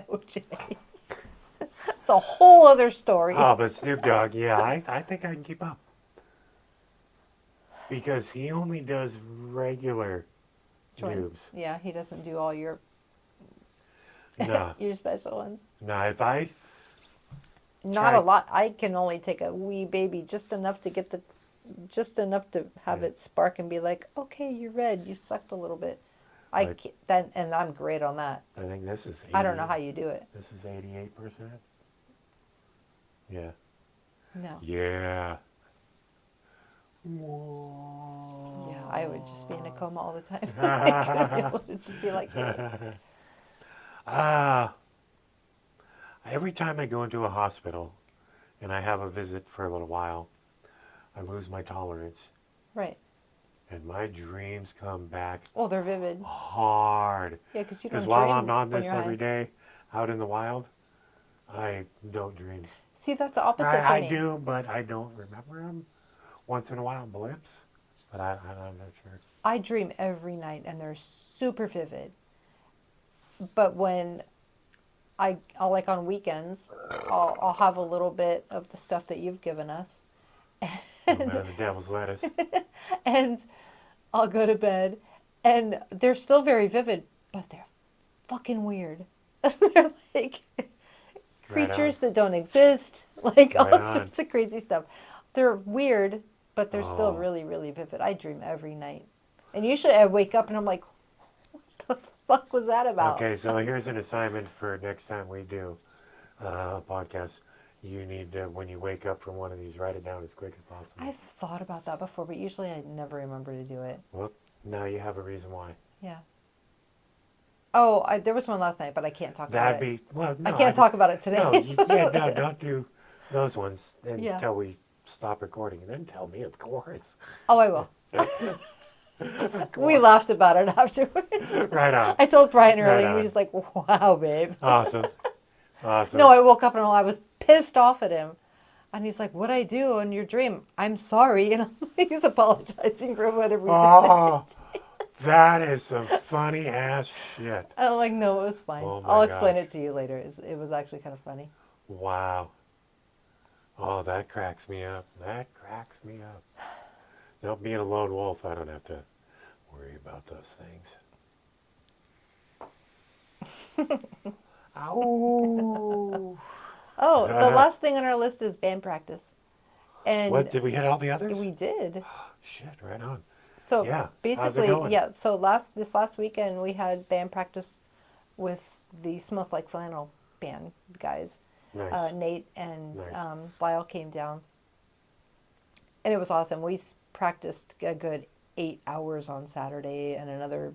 OJ. It's a whole other story. Oh, but Snoop Dogg, yeah, I think I can keep up. Because he only does regular Joints. noobs. Yeah, he doesn't do all your No, your special ones. no, if I, Not Try- a lot. I can only take a wee baby, just enough to get just enough to have Yeah. it spark and be like, okay, you're red. You sucked a little bit. I Like- can't, then, and I'm great on that. I think this is 80, I don't know how you do it. This is 88%. Yeah. No. Yeah. Whoa. Yeah, I would just be in a coma all the time. I would just be like, Every time I go into a hospital and I have a visit for a little while, I lose my tolerance right. and my dreams come back Oh, they're vivid. hard. Yeah, because you don't Because while dream I'm on when this you're high. every day out in the wild, I don't dream. See, that's the opposite for I me. do, but I don't remember them. Once in a while, blips, but I'm not sure. I dream every night and they're super vivid. But when I'll like on weekends, I'll have a little bit of the stuff that you've given us, No matter the devil's lettuce. and I'll go to bed, and they're still very vivid, but they're fucking weird. They're like creatures that don't exist, like all Right on. sorts of crazy stuff. They're weird, but they're still Oh. really, really vivid. I dream every night, and usually I wake up and I'm like, "What the fuck was that about?" Okay, so here's an assignment for next time we do a podcast. You need to, when you wake up from one of these, write it down as quick as possible. I've thought about that before, but usually I never remember to do it. Well, now you have a reason why. Yeah. Oh, there was one last night, but I can't talk about That'd it. be, well, no. I can't talk about it today. No, you can't, no, don't do those ones until Yeah. we stop recording. And then tell me, of course. Oh, I will. We laughed about it afterwards. Right on. I told Brian earlier, Right and he on. was like, "Wow, babe." Awesome. Awesome. No, I woke up and I was pissed off at him. And he's like, "What'd I do in your dream?" "I'm sorry," and he's apologizing for whatever he did. Oh, that is some funny ass shit. And I'm like, "No, it was fine. Oh I'll my explain gosh. it to you later." It was actually kind of funny. Wow. Oh, that cracks me up. That cracks me up. You know, being a lone wolf, I don't have to worry about those things. Ow! Oh, the last thing on our list is band practice, What, and did we hit all the others? we did. Shit, right on. So Yeah, how's it basically, going? yeah. So this last weekend we had band practice with the Smells Like Flannel band guys. Nice, Nate and nice. Lyle came down, and it was awesome. We practiced a good 8 hours on Saturday and another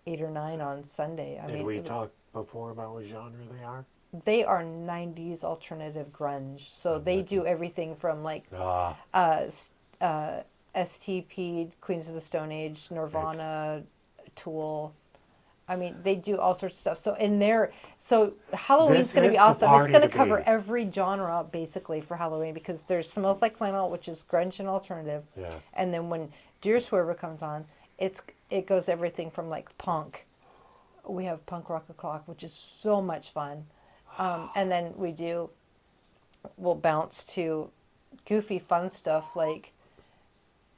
8 or 9 on Sunday. I Did mean, we it was talk before about what genre they are? they are 90s alternative grunge. So I'm they with do you. everything from like Ah, uh, s- uh, STP, Queens of the Stone Age, it's Nirvana, Tool. I mean, they do all sorts of stuff. So in there, so Halloween's this going to be is the awesome. It's party going to to cover be. every genre basically for Halloween because there's Smells Like Flannel, which is grunge and alternative, Yeah. and then when Dear Swerver comes on, it goes everything from like punk. We have Punk Rock O'Clock, which is so much fun, and then we'll bounce to goofy fun stuff like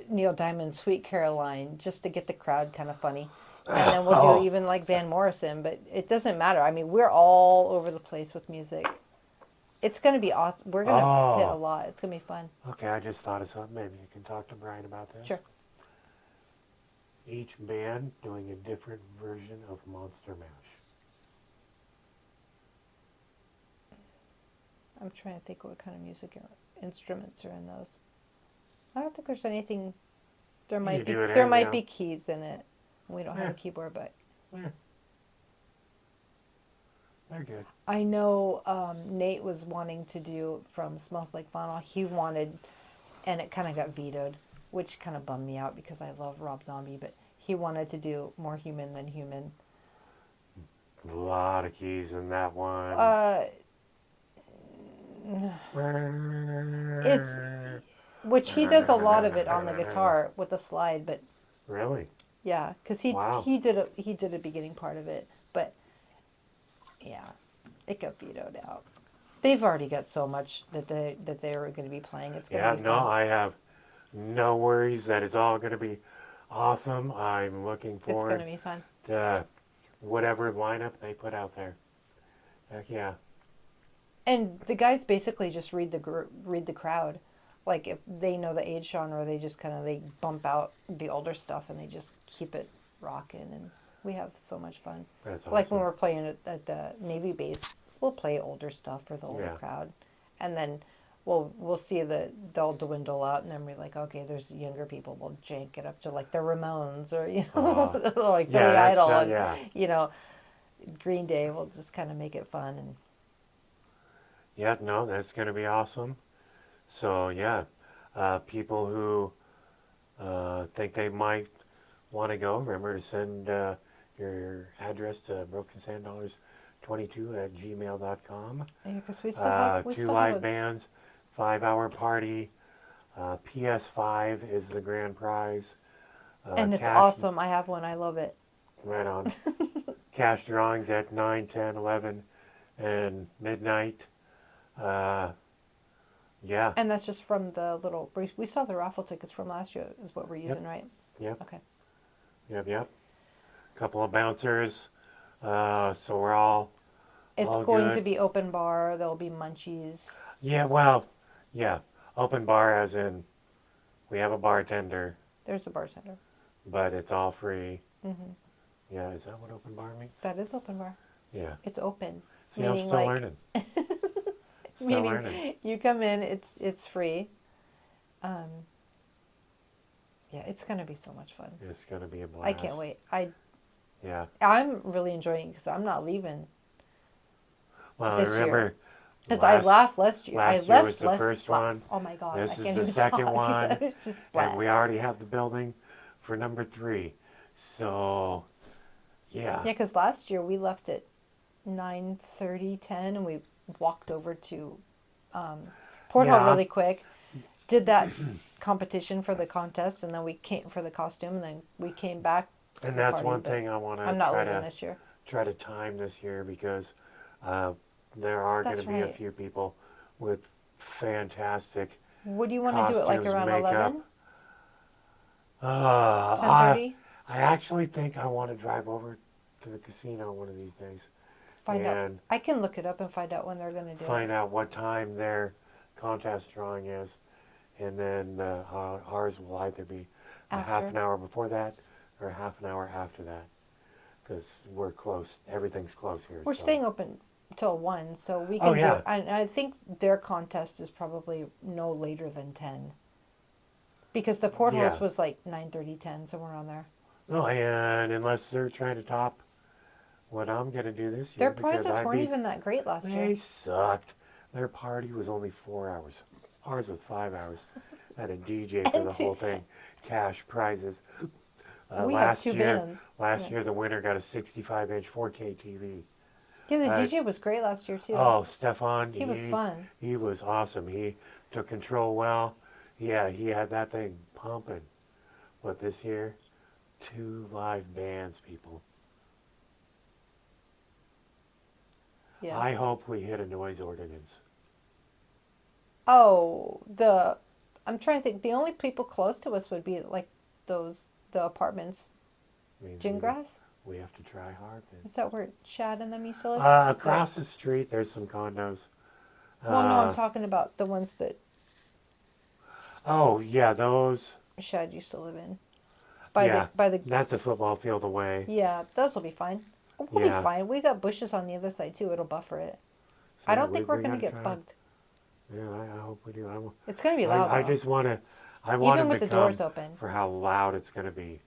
Neil Diamond's Sweet Caroline just to get the crowd kind of funny. And then we'll do Oh, even like Van Morrison, but it doesn't matter. I mean, we're all over the place with music. It's going to be awesome. We're going to hit a oh. lot. It's going to be fun. Okay, I just thought of something. Maybe you can talk to Brian about this. Sure. Each band doing a different version of Monster Mash. I'm trying to think what kind of music instruments are in those. I don't think there's anything. You do it There any, might be keys in it. We don't have eh, a keyboard, but eh, they're good. I know Nate was wanting to do from Smells Like Flannel. He wanted, and it kind of got vetoed, which kind of bummed me out because I love Rob Zombie, but he wanted to do More Human Than Human. A lot of keys in that one. Uh, it's which he does a lot of it on the guitar with the slide, but Really? yeah, because Wow. he did a beginning part of it, but yeah, it got vetoed out. They've already got so much that they're going to be playing. It's going to Yeah, be no, fun. I have no worries that it's all going to be awesome. I'm looking It's going to forward be fun. to whatever lineup they put out there. Heck yeah. And the guys basically just read the crowd. Like if they know the age genre, they just kind of they bump out the older stuff and they just keep it rocking. And we have so much fun. That's Like when awesome. we're playing at the Navy base, we'll play older stuff for the older Yeah. crowd, and then we'll see they'll dwindle out, and then we're like, okay, there's younger people. We'll jank it up to like the Ramones or Uh, like yeah, Billy that's, Idol and yeah. you know Green Day. We'll just kind of make it fun and Yeah, no, that's going to be awesome. So, yeah, people who think they might want to go, remember to send your address to brokensanddollars22@gmail.com. yeah, because we Two still have live a bands, 5 hour party. PS5 is the grand prize. and it's Cash, awesome. I have one. I love it. right on. Cash drawings at 9, 10, 11, and midnight. Uh, yeah, And that's just from the little. We saw the raffle tickets from last year. Is what we're yep, using, right? yep, Okay. yep. Couple of bouncers. So we're It's all going to good. be open bar. There'll be munchies. Yeah, well, yeah. Open bar as in we have a bartender, There's a bartender. but it's all free. Hmm. Yeah, is that what open bar means? That is open bar. Yeah. It's open, See, I'm meaning still like learning. Still meaning learning. you come in. It's free. Um, yeah, it's gonna be so much fun. It's gonna be a blast. I can't wait. Yeah. I'm really enjoying it because I'm not leaving Well, I this year. remember Because I laughed last year. I last year was left the first one. Oh my god, I This is can't the even second talk. one, It's just and flat. we already have the building for number 3. So, yeah. Yeah, because last year we left at 9:30, 10, and we walked over to Porthole Yeah. really quick. Did that competition for the contest, and then we came for the costume, and then we came back to And the that's party. one But thing I want to I'm not leaving this year. try to time this year because uh, there are going to That's be a right. few people with fantastic What do you want to do it like costumes, around makeup. 11, Uh, I 10:30? I actually think I want to drive over to the casino one of these days Find out. and I can look it up and find out when they're going to do find it. out what time their contest drawing is, and then ours will either be a half After. an hour before that or a half an hour after that because we're close. Everything's close here. We're So. staying open till 1, so we Oh can do yeah, it. I think their contest is probably no later than 10. Because the yeah. portholes was like 9:30, 10, somewhere around there. No, and unless they're trying to top what I'm gonna do this Their year because prizes I weren't beat. even that great last year. They sucked. Their party was only 4 hours. Ours was 5 hours. Had a DJ for And the whole thing. Cash prizes. we have two bands. Last Yeah. year the winner got a 65-inch 4K TV. Yeah, the Uh, DJ was great last year too. oh, Stefan, He was fun. he was awesome. He took control well. Yeah, he had that thing pumping. But this year, 2 live bands, people. Yeah. I hope we hit a noise ordinance. Oh, I'm trying to think. The only people close to us would be like the apartments. Means Gingrass? we have to try hard then. Is that where Shad and them used to live? Across the street, there's some condos. Well, no, I'm Uh, talking about the ones that oh, yeah, those. Shad used to live in. Yeah, By the that's a football field away. Yeah, those will be fine. We'll Yeah. be fine. We got bushes on the other side too. It'll buffer it. I So don't think we're we gonna gotta get try. bugged. Yeah, I hope we do. It's gonna be loud I though. just want to. I want Even him with to the come doors open. for how loud it's going to be.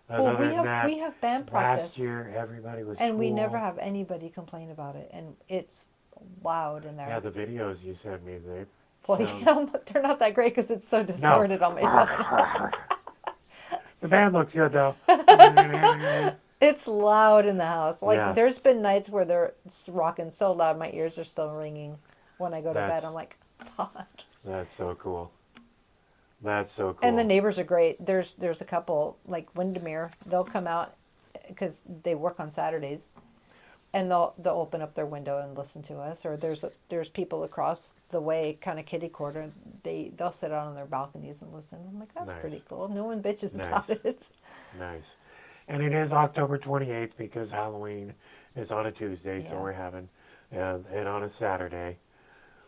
Well, Other than that, we have band last practice, year everybody was and cool. we never have anybody complain about it, and it's loud in there. Yeah, the videos you sent me, they. Well, sound- yeah, they're not that great because it's so distorted on my phone. The band looks good though. It's loud in the house. Like Yeah. there's been nights where they're rocking so loud, my ears are still ringing. When I go to bed, That's- I'm like, fuck. That's so cool. That's so cool. And the neighbors are great. There's a couple like Windermere. They'll come out because they work on Saturdays, and they'll open up their window and listen to us. Or there's people across the way, kind of kitty corner. They'll sit out on their balconies and listen. I'm like, that's Nice. pretty cool. No one bitches Nice. about it. Nice. And it is October 28th because Halloween is on a Tuesday, so Yeah. we're having it on a Saturday,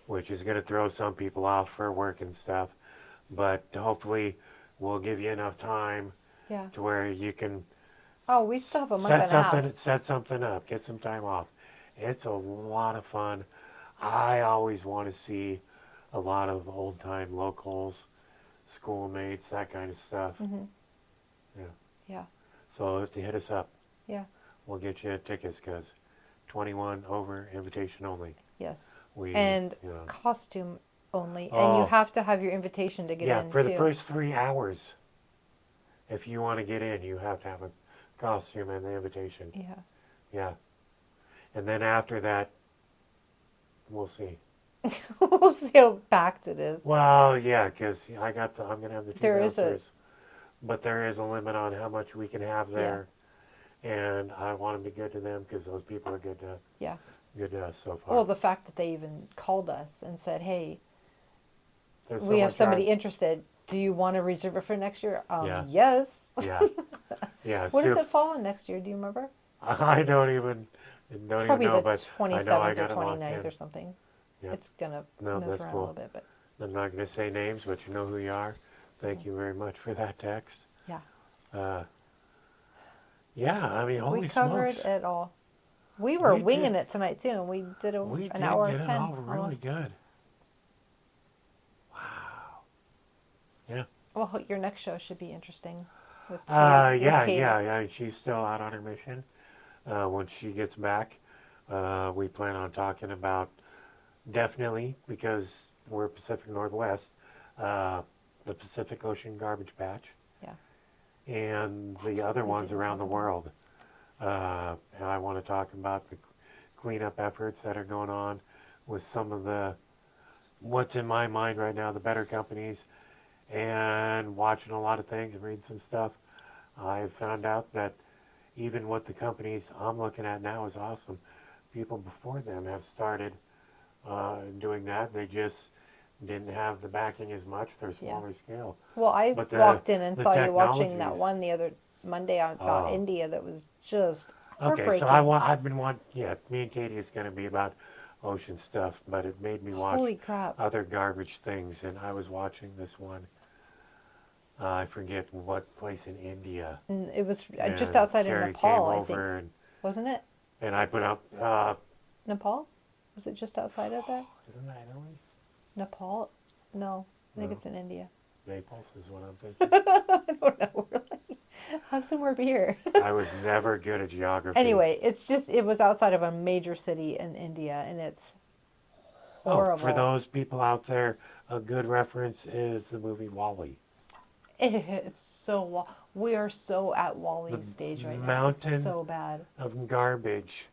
which is going to throw some people off for work and stuff. But hopefully, we'll give you enough time Yeah. to where you can Oh, we still have a month and a half. set something up, get some time off. It's a lot of fun. I always want to see a lot of old time locals, schoolmates, that kind of stuff. Mhm. Yeah. Yeah. So if you hit us up, Yeah. we'll get you tickets because 21 over, invitation only. Yes. We And you know, costume only, and Oh. you have to have your invitation to get yeah, in for too. the first 3 hours. If you want to get in, you have to have a costume and the invitation. Yeah. Yeah. And then after that, we'll see. We'll see how packed it is. Well, yeah, because I'm gonna have the two There is a- bouncers, but there is a limit on how much we can have there, and I want to be good to them because those people are good Yeah. to us so far. Well, the fact that they even called us and said, "Hey, There's so we have much somebody art- interested. Do you want to reserve it for next year?" Yeah. Yes. Yeah, yeah. What does so- it fall on next year? Do you remember? I don't even Probably know, the but I know I 27th or got it locked 29th in. or something. Yeah. It's gonna No, move that's around cool. a little bit, but I'm not going to say names, but you know who you are. Thank you very much for that text. yeah, Yeah, I mean, holy we covered smokes. it all. We were We did. winging it tonight too, and we did We an did hour get and it 10. all really almost. good. Wow. Yeah. Well, your next show should be interesting. With Yeah, Katie. yeah. She's still out on her mission. When she gets back, we plan on talking about definitely because we're Pacific Northwest, the Pacific Ocean Garbage Patch, Yeah. and That's the what other we ones didn't around the talk about. world. And I want to talk about the cleanup efforts that are going on with some of the what's in my mind right now, the better companies, and watching a lot of things and reading some stuff, I've found out that even what the companies I'm looking at now is awesome. People before them have started doing that. They just didn't have the backing as much. They're smaller scale. Well, I But walked in and the saw you watching that technologies. one the other Monday about Oh, India that was just okay. So heartbreaking. I've been wanting. Yeah, me and Katie is going to be about ocean stuff, but it made me watch Holy crap. other garbage things, and I was watching this one. I forget what place in India, And it was just and outside of Carrie came Nepal, I think. over, Wasn't it? and I put up. Nepal? Was it just outside of there? Isn't that Italy? Nepal? No, I think No, it's in India. Naples is what I'm thinking. I don't know. We're like, have some more beer. I was never good at geography. Anyway, it was outside of a major city in India, and it's Oh, for horrible. those people out there, a good reference is the movie Wall-E. It's so, we are so at The Wally's stage right now. It's mountain so bad. of garbage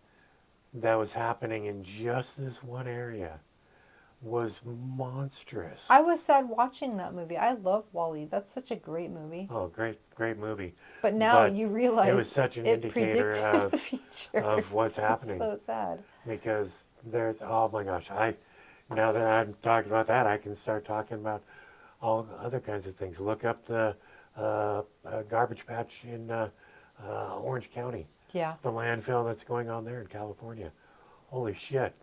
that was happening in just this one area was monstrous. I was sad watching that movie. I love Wally. That's such a great movie. Oh, great movie. But now But you it realize was such an it indicator predicted the future. of what's It's happening. so sad. Because there's, oh my gosh, now that I'm talking about that, I can start talking about all other kinds of things. Look up the garbage patch in Orange County, Yeah. the landfill that's going on there in California. Holy shit.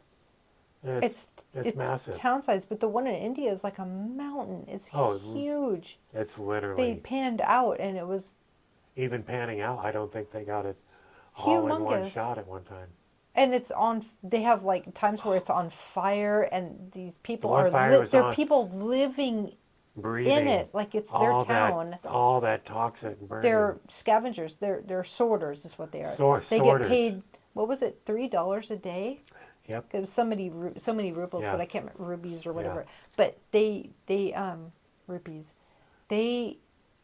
It's It's massive. town size, but the one in India is like a mountain. It's Oh, huge. It's They literally, panned out and it was even panning out, I don't think they got it all in one humongous. shot at one time. And it's on. They have like times where it's on fire, and these people one are fire was they're on, people living in breathing it like it's their town. all that toxic burning. They're scavengers. They're sorters, is what they are. They get Sorters. paid. What was it? $3 a day. Yep. It was so many rubles, Yeah. but I can't remember rubies or whatever. Yeah. But they rupees. They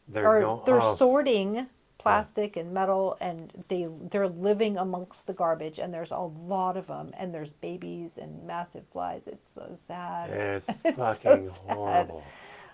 They're they're oh, sorting plastic and metal, and they're living amongst the garbage, and there's a lot of them, and there's babies and massive flies. It's so sad. it's It's so fucking sad. horrible.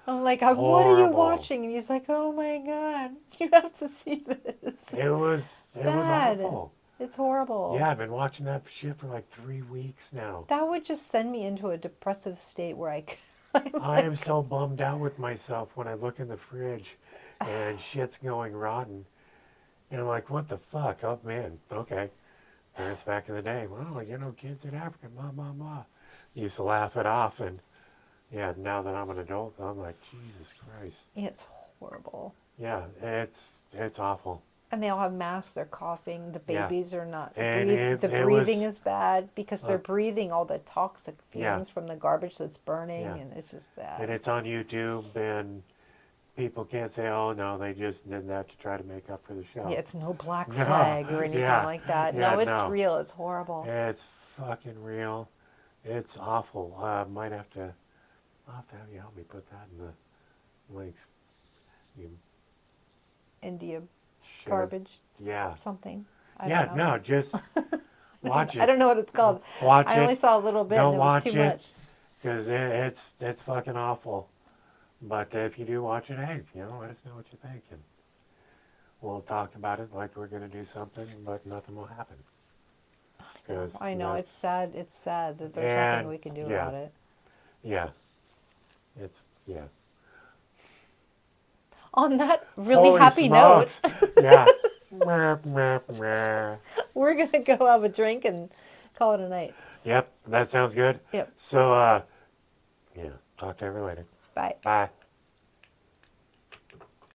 I'm like, what are you Horrible. watching? And he's like, oh my god, you have to see this. It was Bad. awful. It's horrible. Yeah, I've been watching that shit for like 3 weeks now. That would just send me into a depressive state where I am so bummed out with myself when I look in the fridge and shit's going rotten. And I'm like, what the fuck? Oh man, okay. Parents back in the day, well, kids in Africa, blah, blah, blah. Used to laugh it off, and yeah, now that I'm an adult, I'm like, Jesus Christ. It's horrible. Yeah, it's awful. And they all have masks. They're coughing. The Yeah. babies are not. And The it breathing was, is bad because they're breathing all the toxic Yeah. fumes from the garbage that's burning, Yeah. and it's just sad. and it's on YouTube, and people can't say, oh no, they just did that to try to make up for the show. Yeah, it's no black No. flag or anything Yeah. like that. Yeah, No, it's no. real. It's horrible. It's fucking real. It's awful. Might have to. I'll have to have you help me put that in the links. You India share. garbage Yeah. something. I Yeah. don't know. No. Just watch it. I don't know what it's called. Watch I only it saw a little bit, Don't and it was watch too it. much. because it's fucking awful. But if you do watch it, hey, let us know what you think, and we'll talk about it like we're gonna do something, but nothing will happen. 'Cause I know that's- it's sad. It's sad that there's And, nothing we can do yeah. about it. Yeah. It's yeah. On that really Holy happy smokes. note, Yeah. Meh, meh, meh. we're gonna go have a drink and call it a night. Yep, that sounds good. Yep. So, yeah, talk to everyone later. Bye. Bye.